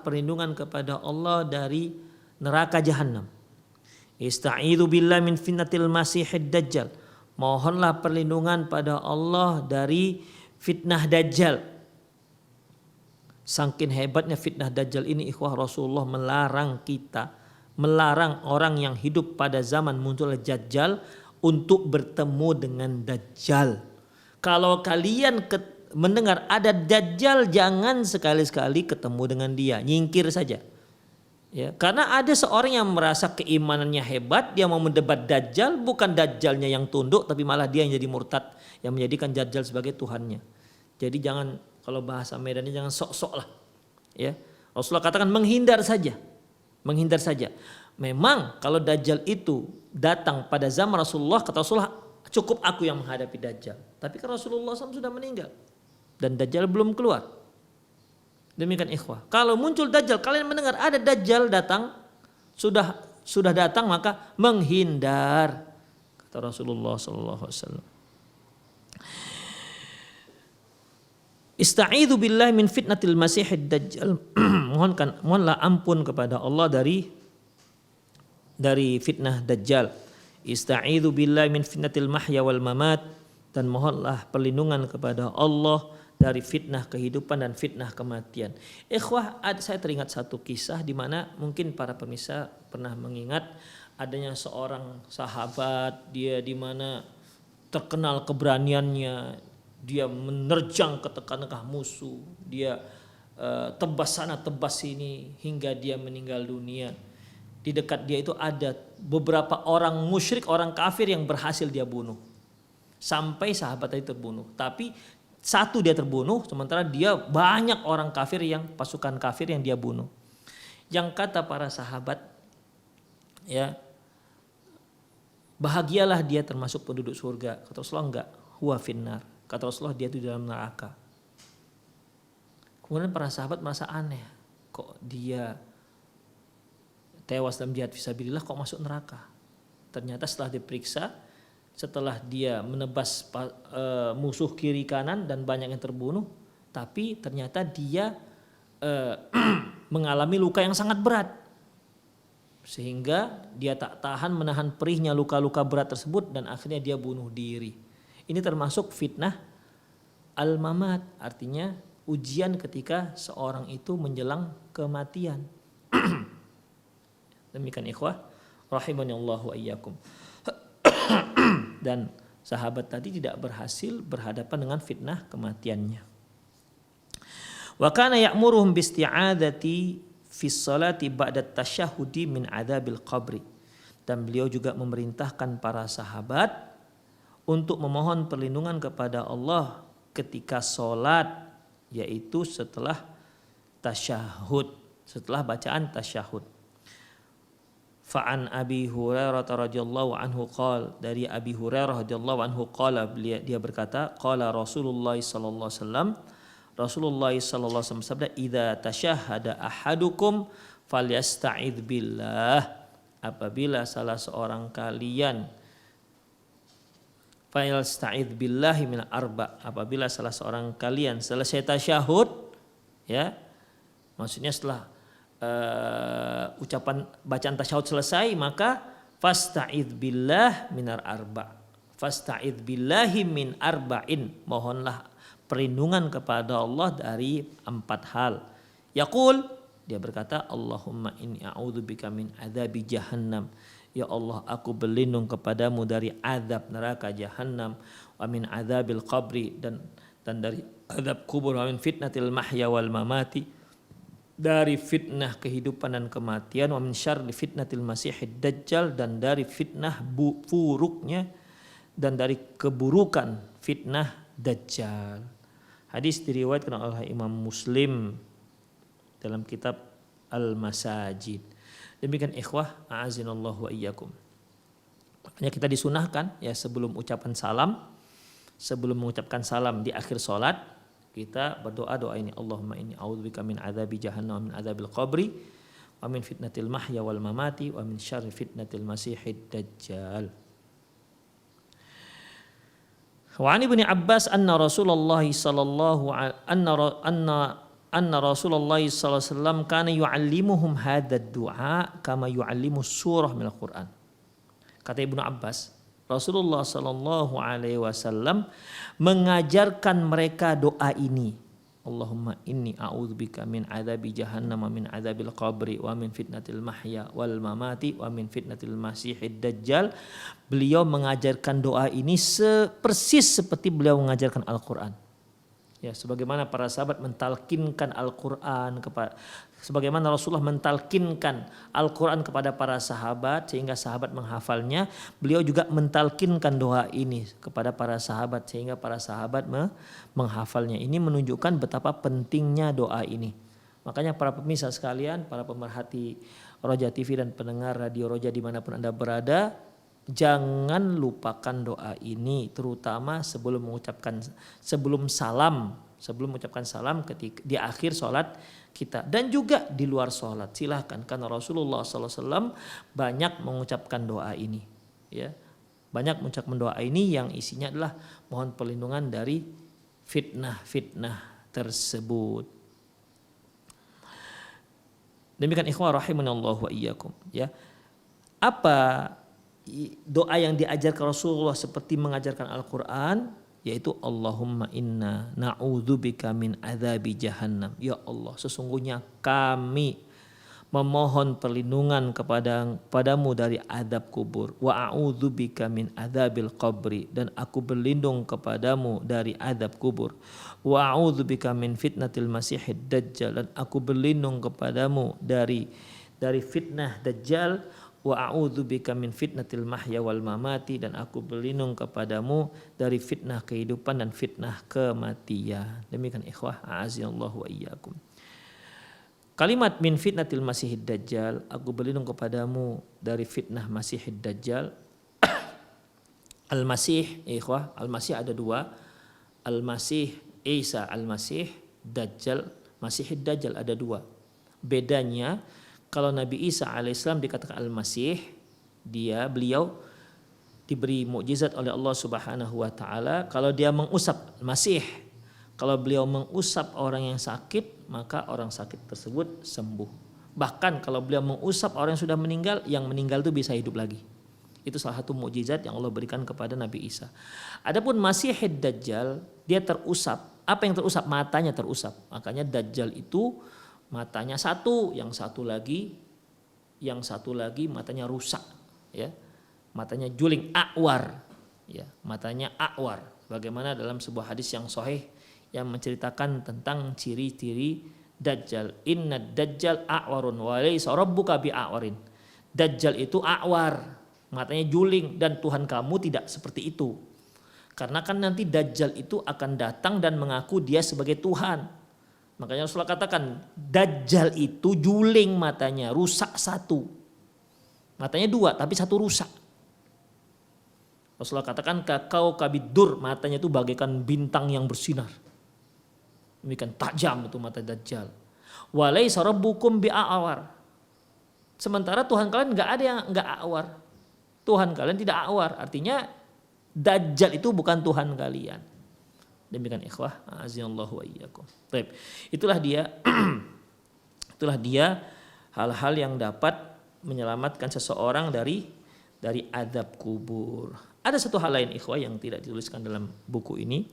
perlindungan kepada Allah dari neraka jahanam. Ista'idzu billahi min fitnatil masiihid dajjal, mohonlah perlindungan pada Allah dari fitnah dajjal. Saking hebatnya fitnah dajjal ini, ikhwah, Rasulullah melarang orang yang hidup pada zaman muncul dajjal untuk bertemu dengan dajjal. Kalau kalian mendengar ada dajjal, jangan sekali-sekali ketemu dengan dia, nyingkir saja. Ya, karena ada seorang yang merasa keimanannya hebat, dia mau mendebat dajjal, bukan dajjalnya yang tunduk, tapi malah dia yang jadi murtad, yang menjadikan dajjal sebagai tuhannya. Jadi jangan, kalau bahasa Medannya jangan sok-sok lah. Ya, Rasulullah katakan menghindar saja. Memang kalau dajjal itu datang pada zaman Rasulullah, kata Rasulullah, cukup aku yang menghadapi dajjal. Tapi kan Rasulullah SAW sudah meninggal dan dajjal belum keluar. Demikian ikhwah. Kalau muncul dajjal, kalian mendengar ada dajjal datang, sudah datang, maka menghindar, kata Rasulullah SAW. Ista'idzu billahi min fitnatil masiihid dajjal, mohonlah ampun kepada Allah dari fitnah dajjal. Ista'idzu billahi min fitnatil mahya wal mamat, dan mohonlah perlindungan kepada Allah dari fitnah kehidupan dan fitnah kematian. Ikhwah, saya teringat satu kisah di mana mungkin para pemirsa pernah mengingat adanya seorang sahabat, dia di mana terkenal keberaniannya, dia menerjang ke tengah musuh, dia tebas sana tebas sini hingga dia meninggal dunia. Di dekat dia itu ada beberapa orang musyrik, orang kafir yang berhasil dia bunuh. Sampai sahabat tadi terbunuh. Tapi satu dia terbunuh, sementara dia banyak orang kafir, yang pasukan kafir yang dia bunuh. Yang kata para sahabat, ya, bahagialah dia termasuk penduduk surga. Kata Rasulullah enggak, huwa finnar. Kata Rasulullah dia itu dalam neraka. Kemudian para sahabat merasa aneh, kok dia tewas dalam jihad fisabilillah kok masuk neraka. Ternyata setelah diperiksa, setelah dia menebas musuh kiri kanan dan banyak yang terbunuh, tapi ternyata dia mengalami luka yang sangat berat, sehingga dia tak tahan menahan perihnya luka-luka berat tersebut dan akhirnya dia bunuh diri. Ini termasuk fitnah al-mamat, artinya ujian ketika seorang itu menjelang kematian. Demikian ikhwah, rahimani Allah wa iyyakum. Dan sahabat tadi tidak berhasil berhadapan dengan fitnah kematiannya. Wa kana ya'muruhum bisti'adzati fi sholati ba'da tasyahhudi min adzabil qabri. Dan beliau juga memerintahkan para sahabat untuk memohon perlindungan kepada Allah ketika sholat, yaitu setelah tasyahud, setelah bacaan tasyahud. Fa'an Abi Hurairah radhiyallahu anhu qala, dari Abi Hurairah radhiyallahu anhu qala, dia berkata, qala Rasulullah sallallahu alaihi wasallam, Rasulullah sallallahu alaihi wasallam bersabda, idza tasyahhada ahadukum falyasta'idz billah, apabila salah seorang kalian falyasta'idz billahi min arba, apabila salah seorang kalian selesai tasyahud, ya, maksudnya setelah ucapan bacaan tasyahud selesai, maka fasta'idz billah minar arba. Fasta'idz billahi min arba'in. Mohonlah perlindungan kepada Allah dari 4 hal. Yaqul, dia berkata, Allahumma inni a'udzubika min adzabi jahannam. Ya Allah, aku berlindung kepadamu dari azab neraka jahannam, wa min adzabil qabri, dan dari azab kubur, wa min fitnatil mahya wal mamati, dari fitnah kehidupan dan kematian, wa min syarri fitnatil masihid dajjal, dan dari fitnah buruknya dan dari keburukan fitnah dajjal. Hadis diriwayatkan oleh Imam Muslim dalam kitab Al-Masajid. Demikian ikhwah, a'azinallahu wa iyyakum. Makanya kita disunahkan ya sebelum ucapan salam, sebelum mengucapkan salam di akhir salat, kita berdoa doa ini, Allahumma inni a'udzubika min adzabi jahannam wa min adzabil qabri wa min fitnatil mahya wal mamati wa min syarri fitnatil masihid dajjal. Wa 'an Ibnu Abbas anna Rasulullah sallallahu anna Rasulullah sallallahu alaihi wasallam kana yu'allimuhum hadzal du'a kama yu'allimu surah minal Qur'an. Kata Ibnu Abbas, Rasulullah sallallahu alaihi wasallam mengajarkan mereka doa ini. Allahumma inni a'udzubika min adzabi jahannam wa min adzabil qabri wa min fitnatil mahya wal mamati wa min fitnatil masihid dajjal. Beliau mengajarkan doa ini persis seperti beliau mengajarkan Al-Qur'an. Ya, sebagaimana para sahabat mentalkinkan Al-Qur'an sebagaimana Rasulullah mentalkinkan Al-Qur'an kepada para sahabat sehingga sahabat menghafalnya, beliau juga mentalkinkan doa ini kepada para sahabat sehingga para sahabat menghafalnya. Ini menunjukkan betapa pentingnya doa ini. Makanya para pemirsa sekalian, para pemerhati Roja TV dan pendengar Radio Roja dimanapun Anda berada, jangan lupakan doa ini, terutama sebelum mengucapkan salam ketika di akhir sholat kita, dan juga di luar sholat silahkan, karena Rasulullah SAW banyak mengucapkan doa ini, ya, banyak mengucapkan doa ini yang isinya adalah mohon perlindungan dari fitnah-fitnah tersebut. Demikian ikhwah rahimanallahu wa iyyakum, ya. Apa doa yang diajarkan Rasulullah seperti mengajarkan Al-Quran, yaitu Allahumma inna na'udzubika min adzabi jahannam. Ya Allah, sesungguhnya kami memohon perlindungan kepadamu dari azab kubur. Wa a'udzubika min adzabil qabri, dan aku berlindung kepadamu dari azab kubur. Wa a'udzubika min fitnatil masihid dajjal, dan aku berlindung kepadamu dari fitnah dajjal. Wa a'udzubika min fitnatil mahya wal mamati, dan aku berlindung kepadamu dari fitnah kehidupan dan fitnah kematian. Demikian ikhwah, a'azinallahu wa iyyakum. Kalimat min fitnatil masihid dajjal, aku berlindung kepadamu dari fitnah masihid dajjal. Al-Masih, ikhwah, Al-Masih ada 2. Al-Masih Isa, Al-Masih Dajjal, Masihid Dajjal ada 2. Bedanya, kalau Nabi Isa alaihissalam dikatakan Al-Masih, beliau diberi mukjizat oleh Allah Subhanahu wa taala. Kalau dia mengusap, Masih, kalau beliau mengusap orang yang sakit, maka orang sakit tersebut sembuh. Bahkan kalau beliau mengusap orang yang sudah meninggal, yang meninggal itu bisa hidup lagi. Itu salah satu mukjizat yang Allah berikan kepada Nabi Isa. Adapun Masihid Dajjal, dia terusap. Apa yang terusap? Matanya terusap. Makanya Dajjal itu matanya satu, yang satu lagi matanya rusak, ya, matanya juling, a'war, ya, matanya a'war. Bagaimana dalam sebuah hadis yang sahih yang menceritakan tentang ciri-ciri Dajjal. Inna Dajjal a'warun wa laysa rabbuka bi'a'warin. Dajjal itu a'war, matanya juling, dan Tuhan kamu tidak seperti itu. Karena kan nanti Dajjal itu akan datang dan mengaku dia sebagai Tuhan. Makanya Rasulullah katakan Dajjal itu juling matanya, rusak satu. Matanya 2 tapi satu rusak. Rasulullah katakan kakau kabidur, matanya itu bagaikan bintang yang bersinar. Demikian tajam itu mata Dajjal. Walaysa rabbukum bi'a'war. Sementara Tuhan kalian enggak ada yang enggak a'war. Tuhan kalian tidak a'war, artinya Dajjal itu bukan Tuhan kalian. Demikian ikhwah, azinallahu wa iyyakum. Baik. Itulah dia hal-hal yang dapat menyelamatkan seseorang dari azab kubur. Ada satu hal lain ikhwah yang tidak dituliskan dalam buku ini,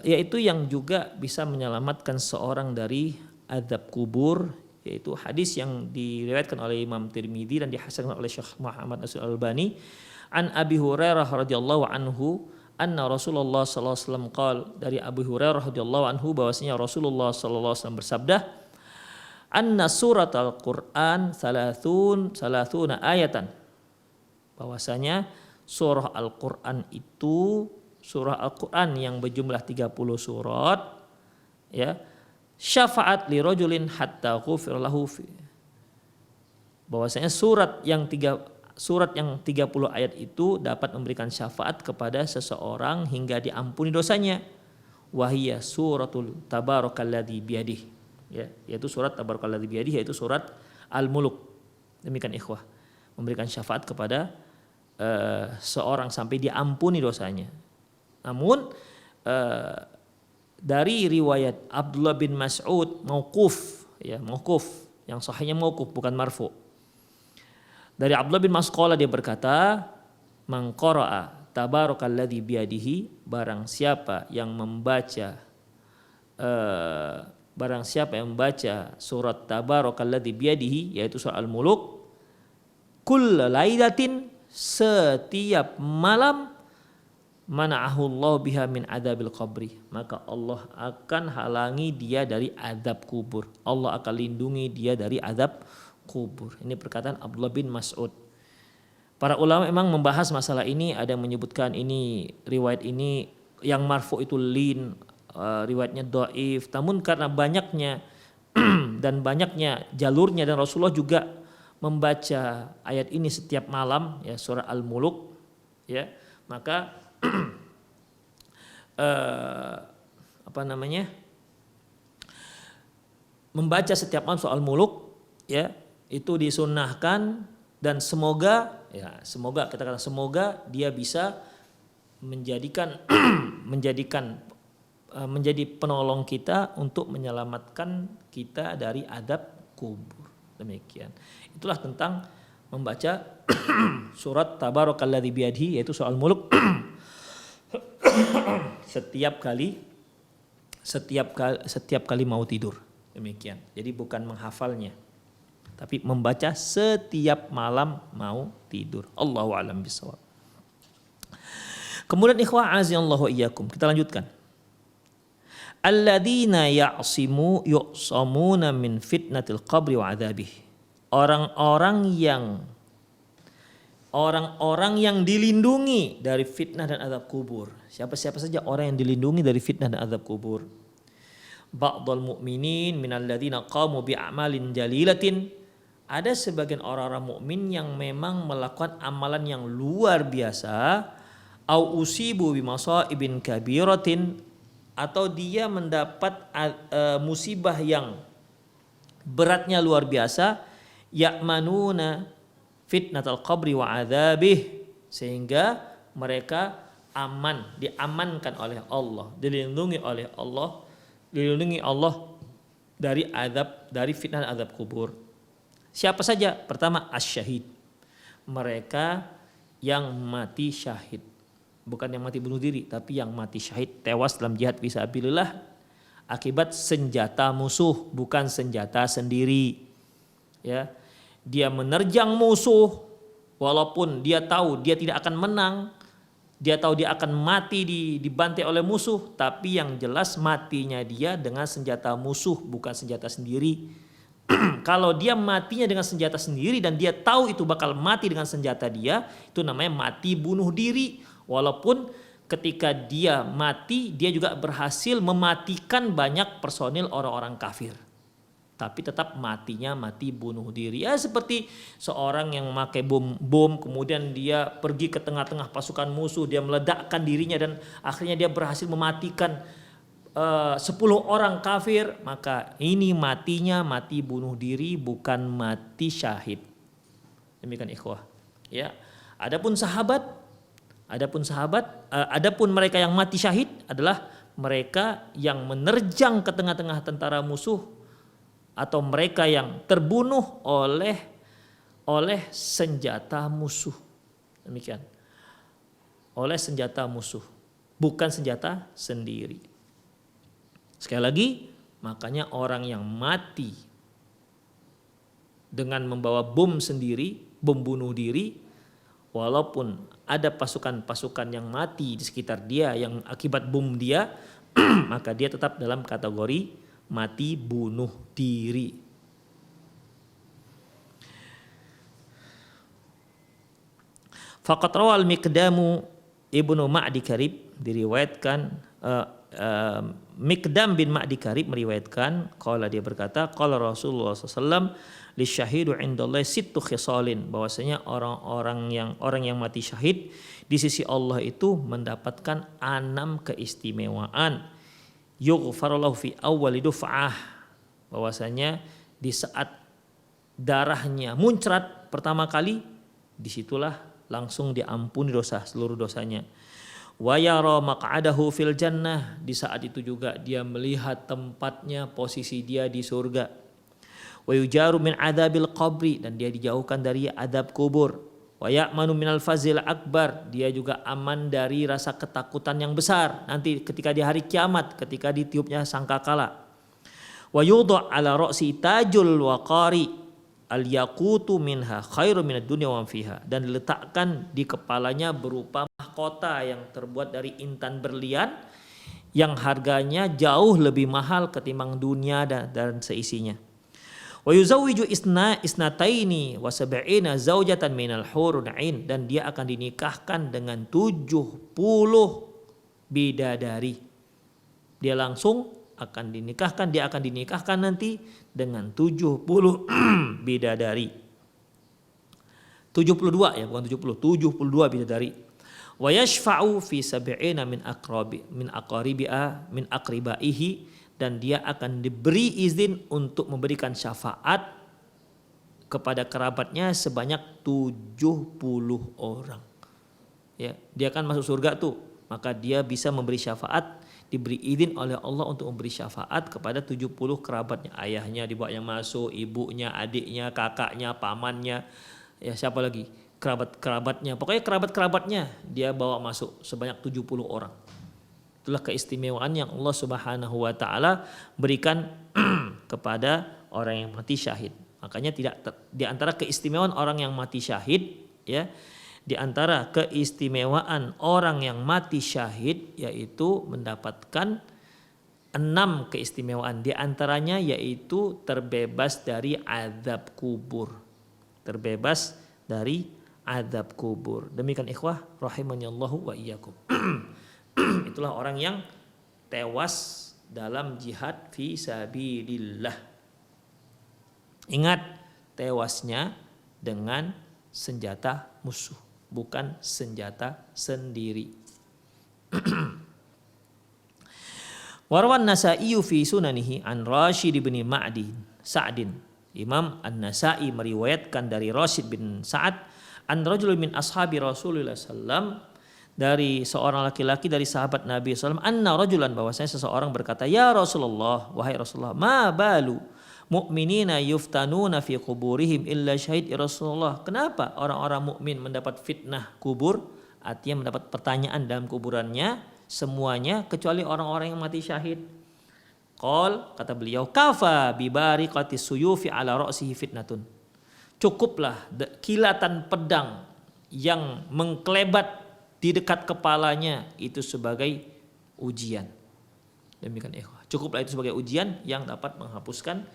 yaitu yang juga bisa menyelamatkan seorang dari azab kubur, yaitu hadis yang diriwayatkan oleh Imam Tirmidzi dan dihasankan oleh Syekh Muhammad Nasir Al-Albani an Abi Hurairah radhiyallahu anhu anna Rasulullah sallallahu alaihi wasallam qala, dari Abu Hurairah radhiyallahu anhu bahwasanya Rasulullah sallallahu alaihi wasallam bersabda, anna surat al-Quran salasuna ayatan, bahwasanya surah Al-Quran itu surah Al-Quran yang berjumlah 30 surat, ya, syafaat li rajulin hatta ghufir lahu fi, bahwasanya surat yang 30 ayat itu dapat memberikan syafaat kepada seseorang hingga diampuni dosanya. Wahiyya suratul tabarakalladzi biyadihi, ya, yaitu surat tabarakalladzi biyadihi, yaitu surat Al-Muluk. Demikian ikhwah, memberikan syafaat kepada seorang sampai diampuni dosanya. Namun dari riwayat Abdullah bin Mas'ud mauquf, ya, mauquf, yang sahihnya mauquf bukan marfu. Dari Abdullah bin Mas'ud dia berkata, man qara'a tabarakalladzi biyadihi, barang siapa yang membaca surat tabarakalladzi biyadihi, yaitu surah Al-Muluk, kulla lailatin, setiap malam, mana'ahu Allah biha min adabil qabri, maka Allah akan halangi dia dari azab kubur. Allah akan lindungi dia dari azab kubur. Ini perkataan Abdullah bin Mas'ud. Para ulama memang membahas masalah ini, ada yang menyebutkan ini riwayat ini yang marfu itu lin, riwayatnya dhaif. Namun karena banyaknya dan banyaknya jalurnya, dan Rasulullah juga membaca ayat ini setiap malam, ya, surah Al-Muluk, ya, maka membaca setiap malam surah Al-Muluk, ya, itu disunnahkan, dan semoga dia bisa menjadi penolong kita untuk menyelamatkan kita dari adab kubur. Demikian. Itulah tentang membaca surat Tabarakalladzi biyadihi, yaitu surah Al-Muluk setiap kali mau tidur. Demikian. Jadi bukan menghafalnya, tapi membaca setiap malam mau tidur. Allahu a'lam bishawab. Kemudian ikhwah azallahu iyyakum, kita lanjutkan. Alladzina yu'samuna min fitnatil qabri wa adzabih. Orang-orang yang dilindungi dari fitnah dan azab kubur. Siapa saja orang yang dilindungi dari fitnah dan azab kubur. Ba'dul mu'minin minalladzina qamu bi'amalin jalilatin. Ada sebagian orang-orang mukmin yang memang melakukan amalan yang luar biasa, au usibu bimasaibin kabiratin, atau dia mendapat musibah yang beratnya luar biasa, ya'manuna fitnatal qabri wa adzabih, sehingga mereka diamankan oleh Allah, dilindungi Allah dari fitnah dan azab kubur. Siapa saja? Pertama, asyahid, mereka yang mati syahid, bukan yang mati bunuh diri, tapi yang mati syahid, tewas dalam jihad fisabilillah akibat senjata musuh, bukan senjata sendiri. Ya, dia menerjang musuh walaupun dia tahu dia tidak akan menang, dia tahu dia akan mati dibantai oleh musuh, tapi yang jelas matinya dia dengan senjata musuh, bukan senjata sendiri. Kalau dia matinya dengan senjata sendiri dan dia tahu itu bakal mati dengan senjata dia, itu namanya mati bunuh diri. Walaupun ketika dia mati, dia juga berhasil mematikan banyak personil orang-orang kafir, tapi tetap matinya mati bunuh diri. Ya, seperti seorang yang memakai bom kemudian dia pergi ke tengah-tengah pasukan musuh, dia meledakkan dirinya dan akhirnya dia berhasil mematikan 10 orang kafir, maka ini matinya mati bunuh diri, bukan mati syahid. Demikian ikhwah. Ya, adapun mereka yang mati syahid adalah mereka yang menerjang ke tengah-tengah tentara musuh atau mereka yang terbunuh oleh senjata musuh. Demikian. Oleh senjata musuh, bukan senjata sendiri. Sekali lagi, makanya orang yang mati dengan membawa bom sendiri, bom bunuh diri, walaupun ada pasukan-pasukan yang mati di sekitar dia yang akibat bom dia, maka dia tetap dalam kategori mati bunuh diri. Faqad rawal Miqdamu ibnu Ma'di Karib, diriwayatkan Miqdam bin Ma'di Karib meriwayatkan, qala dia berkata, qala Rasulullah SAW lisyahidu indallahi sittu khisalin, bahwasanya orang yang mati syahid di sisi Allah itu mendapatkan 6 keistimewaan. Yughfarullahu fi awwali duf'ah, bahwasanya di saat darahnya muncrat pertama kali, disitulah langsung diampuni seluruh dosanya. Wa yara maq'adahu fil jannah, di saat itu juga dia melihat tempatnya, posisi dia di surga. Wa yujaru min adzabil qabri, dan dia dijauhkan dari adab kubur. Wa ya'manu minal fazil akbar, dia juga aman dari rasa ketakutan yang besar nanti ketika di hari kiamat, ketika ditiupnya sangkakala. Wa yudha ala ra'si tajul waqari al-yaqutu minha khairu minad dunya wa fiha, dan diletakkan di kepalanya berupa mahkota yang terbuat dari intan berlian yang harganya jauh lebih mahal ketimbang dunia dan seisinya. Wa yuzawwiju isnataini wa sab'ina zaujatan minal hurun ain, dan dia akan dinikahkan dengan 70 bidadari. Dia akan dinikahkan nanti dengan 70 bidadari. 72 ya, bukan 70, 72 bidadari. Wa yashfa'u fi sab'ina min aqribaihi, dan dia akan diberi izin untuk memberikan syafaat kepada kerabatnya sebanyak 70 orang. Ya, dia akan masuk surga tuh, maka dia bisa memberi syafaat, diberi izin oleh Allah untuk memberi syafaat kepada 70 kerabatnya. Ayahnya dibawa yang masuk, ibunya, adiknya, kakaknya, pamannya, ya siapa lagi? Kerabat-kerabatnya. Pokoknya kerabat-kerabatnya dia bawa masuk sebanyak 70 orang. Itulah keistimewaan yang Allah Subhanahu wa taala berikan kepada orang yang mati syahid. Makanya di antara keistimewaan orang yang mati syahid, ya, di antara keistimewaan orang yang mati syahid yaitu mendapatkan 6 keistimewaan. Di antaranya yaitu terbebas dari azab kubur. Terbebas dari azab kubur. Demikian ikhwah rahimanallahu wa iyyakum. Itulah orang yang tewas dalam jihad fi sabilillah. Ingat, tewasnya dengan senjata musuh, bukan senjata sendiri. Warwan Nasa'i fi sunanihi an Rashid bin Ma'di Sa'din. Imam An-Nasa'i meriwayatkan dari Rashid bin Sa'ad an rajul min ashabi Rasulullah sallallahu, dari seorang laki-laki dari sahabat Nabi SAW, anna rajulan, bahwasanya seseorang berkata, ya Rasulullah, wahai Rasulullah, ma balu mu'minina yuftanuna fi kuburihim illa syahid, ya Rasulullah, kenapa orang-orang mukmin mendapat fitnah kubur, artinya mendapat pertanyaan dalam kuburannya semuanya kecuali orang-orang yang mati syahid. Qal, kata beliau, kafa bibariqatis suyufi ala ra'sihi fitnatun, cukuplah kilatan pedang yang mengkelebat di dekat kepalanya itu sebagai ujian. Demikian ikhwah. Cukuplah itu sebagai ujian yang dapat menghapuskan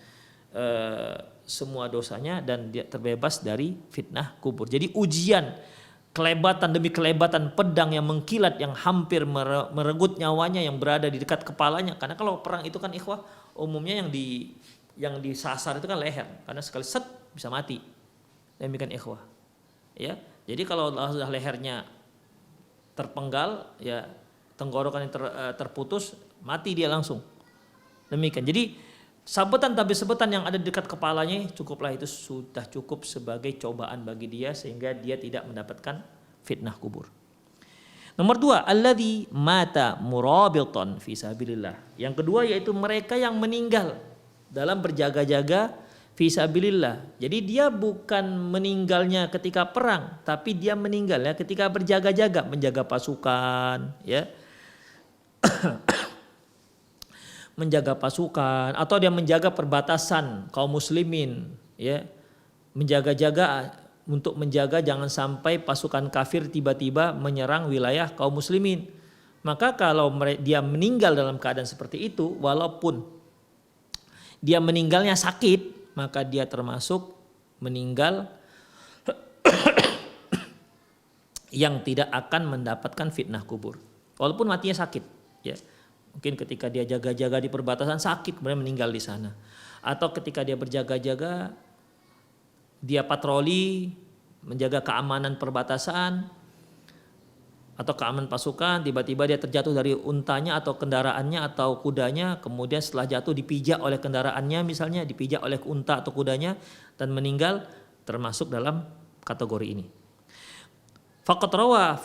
semua dosanya dan dia terbebas dari fitnah kubur. Jadi ujian, kelebatan demi kelebatan pedang yang mengkilat yang hampir merenggut nyawanya yang berada di dekat kepalanya. Karena kalau perang itu kan ikhwah umumnya yang disasar itu kan leher, karena sekali set bisa mati. Demikian ikhwah. Ya. Jadi kalau sudah lehernya terpenggal, ya tenggorokan yang terputus, mati dia langsung. Demikian. Jadi sabetan tapi sabetan yang ada di dekat kepalanya cukuplah, itu sudah cukup sebagai cobaan bagi dia sehingga dia tidak mendapatkan fitnah kubur. Nomor 2, alladzi mata murabitan fi sabilillah. Yang kedua yaitu mereka yang meninggal dalam berjaga-jaga fisabilillah. Jadi dia bukan meninggalnya ketika perang, tapi dia meninggalnya ketika berjaga-jaga, menjaga pasukan, ya. Menjaga pasukan atau dia menjaga perbatasan kaum muslimin, ya. Menjaga-jaga untuk menjaga jangan sampai pasukan kafir tiba-tiba menyerang wilayah kaum muslimin. Maka kalau dia meninggal dalam keadaan seperti itu, walaupun dia meninggalnya sakit, maka dia termasuk meninggal yang tidak akan mendapatkan fitnah kubur. Walaupun matinya sakit, ya. Mungkin ketika dia jaga-jaga di perbatasan sakit kemudian meninggal di sana. Atau ketika dia berjaga-jaga, dia patroli menjaga keamanan perbatasan atau keamanan pasukan, tiba-tiba dia terjatuh dari untanya atau kendaraannya atau kudanya, kemudian setelah jatuh dipijak oleh kendaraannya, misalnya dipijak oleh unta atau kudanya dan meninggal, termasuk dalam kategori ini. Faqad rawa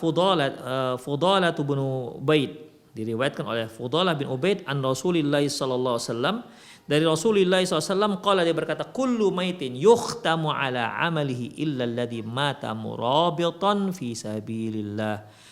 Fudalah bin Ubaid, diriwayatkan oleh Fudalah bin Ubaid an Rasulillah sallallahu alaihi wasallam, dari Rasulullah SAW qala, dia berkata, kullu maitin yukhtamu ala amalihi illa alladhi mata murabitan fi sabilillah.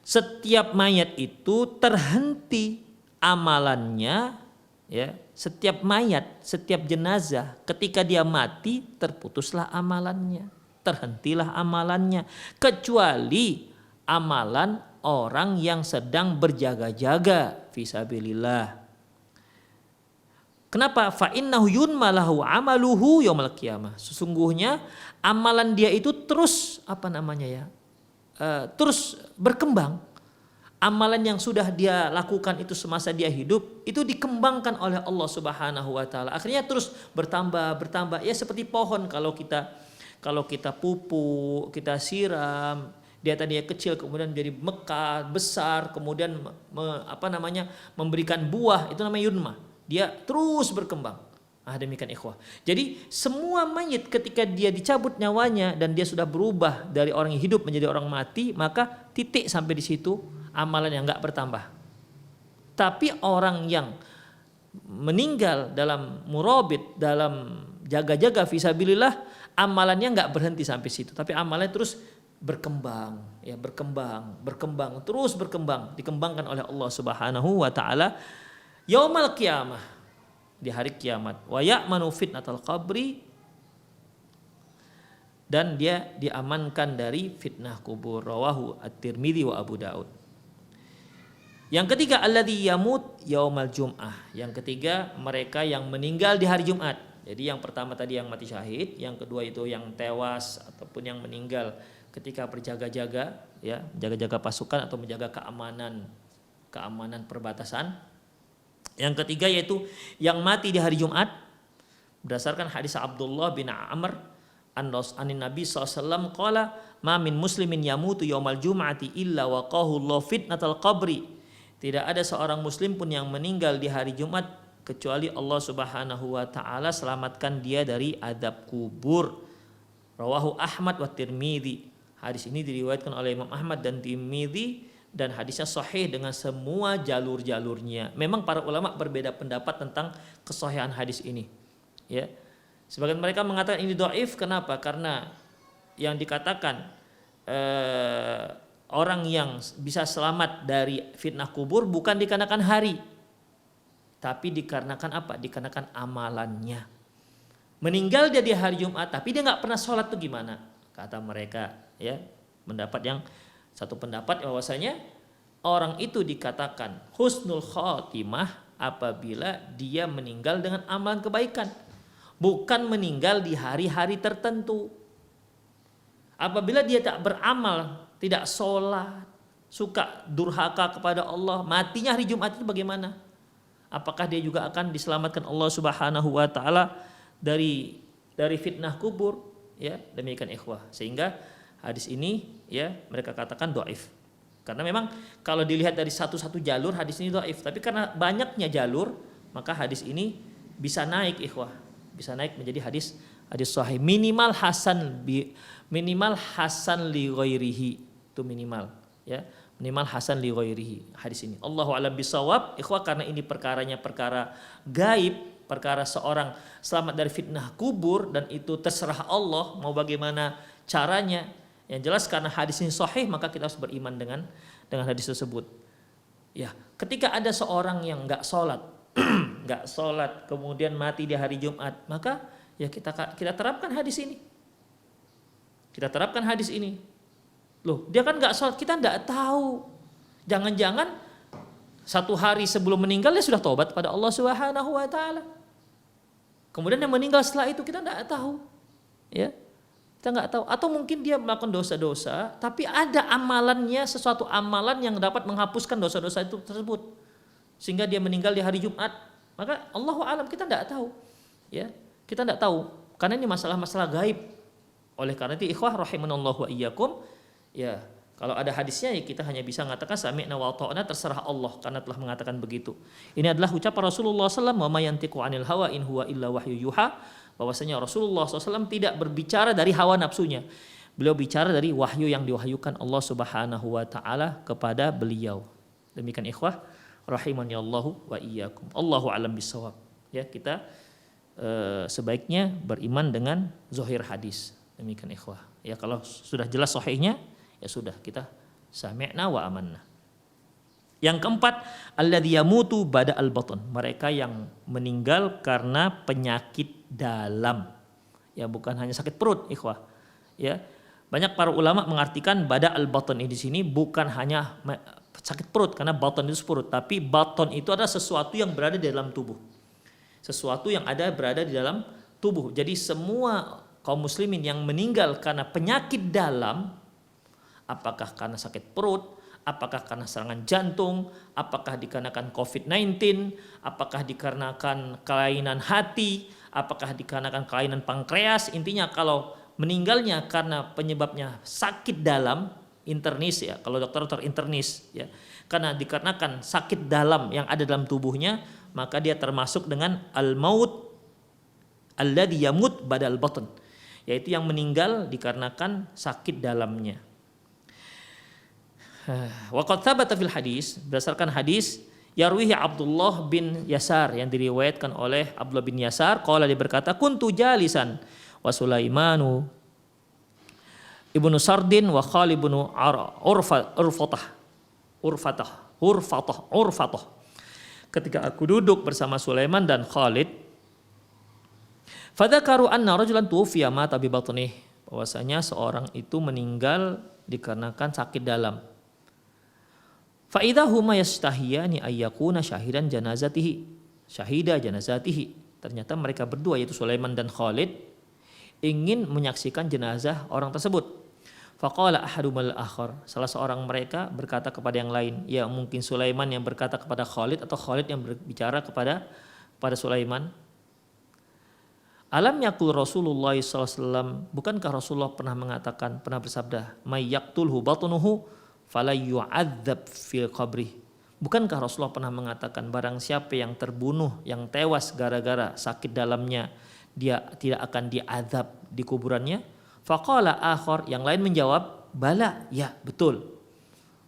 Setiap mayat itu terhenti amalannya, ya. Setiap mayat, setiap jenazah ketika dia mati terputuslah amalannya, terhentilah amalannya, kecuali amalan orang yang sedang berjaga-jaga fi sabilillah. Kenapa? Fa innahu yunmalahu amaluhu yaumil qiyamah. Sesungguhnya amalan dia itu terus terus berkembang. Amalan yang sudah dia lakukan itu semasa dia hidup itu dikembangkan oleh Allah Subhanahu wa taala. Akhirnya terus bertambah. Ya seperti pohon, kalau kita pupuk, kita siram, dia tadinya kecil kemudian menjadi mekar, besar, kemudian memberikan buah, itu namanya yunma. Dia terus berkembang. Demikian ikhwah. Jadi semua mayit ketika dia dicabut nyawanya dan dia sudah berubah dari orang yang hidup menjadi orang mati, maka titik sampai di situ, amalan yang enggak bertambah. Tapi orang yang meninggal dalam murabit, dalam jaga-jaga fisabilillah, amalannya enggak berhenti sampai situ, tapi amalannya terus berkembang, ya, terus berkembang, dikembangkan oleh Allah Subhanahu wa taala yaumal qiyamah, di hari kiamat. Wa ya'manu fitnatal qabri, dan dia diamankan dari fitnah kubur. Rawahu At-Tirmidzi wa Abu Daud. Yang ketiga, alladzi yamut yaumal jum'ah. Yang ketiga, mereka yang meninggal di hari Jumat. Jadi yang pertama tadi yang mati syahid, yang kedua itu yang tewas ataupun yang meninggal ketika berjaga-jaga, ya, jaga-jaga pasukan atau menjaga keamanan perbatasan. Yang ketiga yaitu yang mati di hari Jumat, berdasarkan hadis Abdullah bin Amr anin Nabi SAW qala, ma min muslimin yamutu yaumal jum'ati illa waqahu Allah fitnatal qabri. Tidak ada seorang muslim pun yang meninggal di hari Jumat kecuali Allah Subhanahu wa taala selamatkan dia dari adab kubur. Rawahu Ahmad wa Tirmidzi. Hadis ini diriwayatkan oleh Imam Ahmad dan Tirmidzi, dan hadisnya sahih dengan semua jalur-jalurnya. Memang para ulama berbeda pendapat tentang kesahihan hadis ini, ya. Sebagian mereka mengatakan ini dhaif. Kenapa? Karena yang dikatakan orang yang bisa selamat dari fitnah kubur bukan dikarenakan hari, tapi dikarenakan apa? Dikarenakan amalannya. Meninggal dia di hari Jumat tapi dia nggak pernah sholat, tuh gimana? Kata mereka, ya. Satu pendapat bahwasanya orang itu dikatakan husnul khotimah apabila dia meninggal dengan amalan kebaikan, bukan meninggal di hari-hari tertentu. Apabila dia tak beramal, tidak sholat, suka durhaka kepada Allah, matinya hari Jumat itu bagaimana? Apakah dia juga akan diselamatkan Allah Subhanahu wa taala dari fitnah kubur? Ya, demikian ikhwah. Sehingga hadis ini, ya, mereka katakan dhaif. Karena memang kalau dilihat dari satu-satu jalur hadis ini dhaif, tapi karena banyaknya jalur maka hadis ini bisa naik ikhwah, bisa naik menjadi hadis sahih, minimal hasan li ghairihi, itu minimal, ya, minimal hasan li ghairihi hadis ini. Allahu a'lam bisawab ikhwah, karena ini perkaranya perkara gaib, perkara seorang selamat dari fitnah kubur dan itu terserah Allah mau bagaimana caranya. Yang jelas karena hadis ini sahih maka kita harus beriman dengan hadis tersebut. Ya, ketika ada seorang yang nggak sholat, nggak sholat kemudian mati di hari Jumat, maka ya kita terapkan hadis ini. Kita terapkan hadis ini. Loh, dia kan nggak sholat, kita nggak tahu. Jangan-jangan satu hari sebelum meninggal dia sudah tobat pada Allah Subhanahu wa taala. Kemudian yang meninggal setelah itu kita tidak tahu. Ya. Kita nggak tahu atau mungkin dia melakukan dosa-dosa tapi ada amalannya, sesuatu amalan yang dapat menghapuskan dosa-dosa itu tersebut. Sehingga dia meninggal di hari Jumat. Maka Allahu a'lam kita tidak tahu. Ya. Kita tidak tahu karena ini masalah-masalah gaib. Oleh karena itu ikhwah rahimanallahu wa iyyakum, ya kalau ada hadisnya ya kita hanya bisa mengatakan sami'na wa ata'na, terserah Allah karena telah mengatakan begitu. Ini adalah ucapan Rasulullah SAW, wa may yantiqu 'anil hawa in huwa illa wahyu yuha, bahwasanya Rasulullah SAW tidak berbicara dari hawa nafsunya. Beliau bicara dari wahyu yang diwahyukan Allah Subhanahu wa taala kepada beliau. Demikian ikhwah rahimanallahu wa iyyakum. Allahu a'lam bissawab. Ya, kita sebaiknya beriman dengan zahir hadis. Demikian ikhwah. Ya kalau sudah jelas sahihnya ya sudah kita sami'na wa amanna. Yang keempat, alladzi yamutu bada al-batn, mereka yang meninggal karena penyakit dalam. Ya bukan hanya sakit perut, ikhwah. Ya. Banyak para ulama mengartikan bada al-batn ini di sini bukan hanya sakit perut karena batn itu perut, tapi batn itu adalah sesuatu yang berada di dalam tubuh. Sesuatu yang berada di dalam tubuh. Jadi semua kaum muslimin yang meninggal karena penyakit dalam, apakah karena sakit perut, apakah karena serangan jantung, apakah dikarenakan COVID-19, apakah dikarenakan kelainan hati, apakah dikarenakan kelainan pankreas, intinya kalau meninggalnya karena penyebabnya sakit dalam, internis ya, kalau dokter internis ya, karena dikarenakan sakit dalam yang ada dalam tubuhnya, maka dia termasuk dengan al-maut alladzi yamut badal batn, yaitu yang meninggal dikarenakan sakit dalamnya. Wa qad thabata fil hadis, berdasarkan hadis yarwihi Abdullah bin Yasar yang diriwayatkan oleh Abdullah bin Yasar, qala dia berkata kuntu jalisan wa Sulaimanu ibnu Sardin wa Khalid ibnu Urfatah. Ketika aku duduk bersama Sulaiman dan Khalid, fadzakaru anna rajulan tuwfiya mata bi batnih, bahwasanya seorang itu meninggal dikarenakan sakit dalam. Fa idza huma yastahiyani ayyakuna syahidan janazatihi, syahida janazatihi. Ternyata mereka berdua yaitu Sulaiman dan Khalid ingin menyaksikan jenazah orang tersebut. Faqala ahadumal akhar, salah seorang mereka berkata kepada yang lain, ya mungkin Sulaiman yang berkata kepada Khalid atau Khalid yang berbicara kepada Sulaiman. Alam yakul Rasulullah SAW, bukankah Rasulullah pernah mengatakan, pernah bersabda, may yaqtulhu batnuhu fala yu'adzab fil qabri. Bukankah Rasulullah pernah mengatakan barang siapa yang terbunuh, yang tewas gara-gara sakit dalamnya, dia tidak akan diazab di kuburannya? Faqala akhar, yang lain menjawab, bala, ya betul.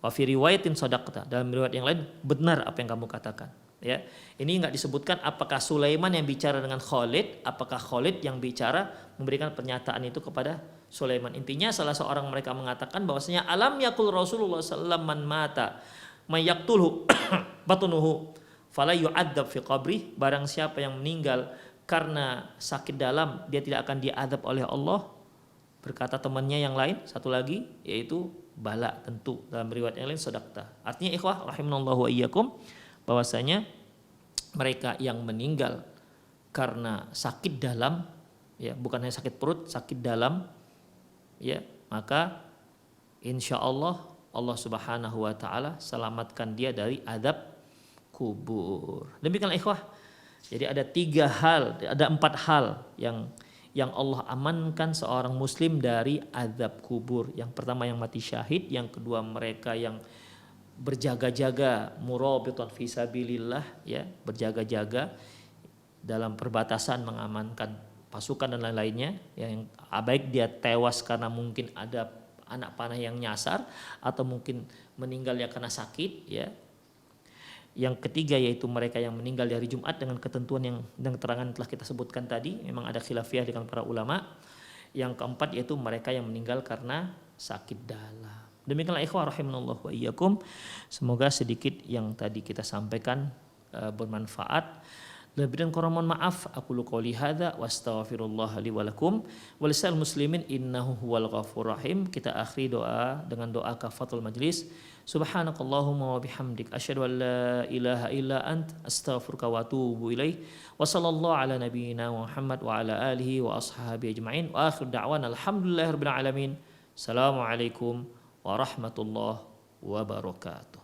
Wa fi riwayatin sadaqta, dalam riwayat yang lain benar apa yang kamu katakan. Ya, ini enggak disebutkan apakah Sulaiman yang bicara dengan Khalid, apakah Khalid yang bicara memberikan pernyataan itu kepada Sulaiman. Intinya salah seorang mereka mengatakan bahwasanya alam yakul Rasulullah sallallahu man mata mayyaqtulhu batnuhu fala yu'adzab fi qabri, barang siapa yang meninggal karena sakit dalam dia tidak akan diazab oleh Allah. Berkata temannya yang lain satu lagi, yaitu bala, tentu, dalam riwayat yang lain sadaqta. Artinya ikhwah rahimanallahu wa iyyakum, bahwasanya mereka yang meninggal karena sakit dalam, ya bukan hanya sakit perut, sakit dalam, ya maka insya Allah Allah Subhanahu wa taala selamatkan dia dari azab kubur. Demikianlah ikhwah. Jadi ada 4 hal yang Allah amankan seorang muslim dari azab kubur. Yang pertama yang mati syahid, yang kedua mereka yang berjaga-jaga, murabitun fi sabilillah, ya, berjaga-jaga dalam perbatasan mengamankan pasukan dan lain-lainnya, yang baik dia tewas karena mungkin ada anak panah yang nyasar atau mungkin meninggalnya karena sakit, ya. Yang ketiga yaitu mereka yang meninggal di hari Jumat dengan ketentuan yang dan keterangan telah kita sebutkan tadi, memang ada khilafiyah dengan para ulama. Yang keempat yaitu mereka yang meninggal karena sakit dalam. Demikianlah ikhwah rahimanallah wa iyyakum. Semoga sedikit yang tadi kita sampaikan bermanfaat. Lebih dan kurang mohon maaf. Aku qouli hadza wa astaghfirullah li wa lakum wa lisal muslimin innahu huwal ghafurur rahim. Kita akhiri doa dengan doa kafatul majlis. Subhanakallahumma wa bihamdik asyhadu an la ilaha illa ant astaghfiruka wa atubu ilaik. Wa sallallahu ala nabiyyina Muhammad wa ala alihi wa ashabihi ajma'in. Wa akhir da'wana alhamdulillahirabbil alamin. Assalamualaikum warahmatullahi wabarakatuh.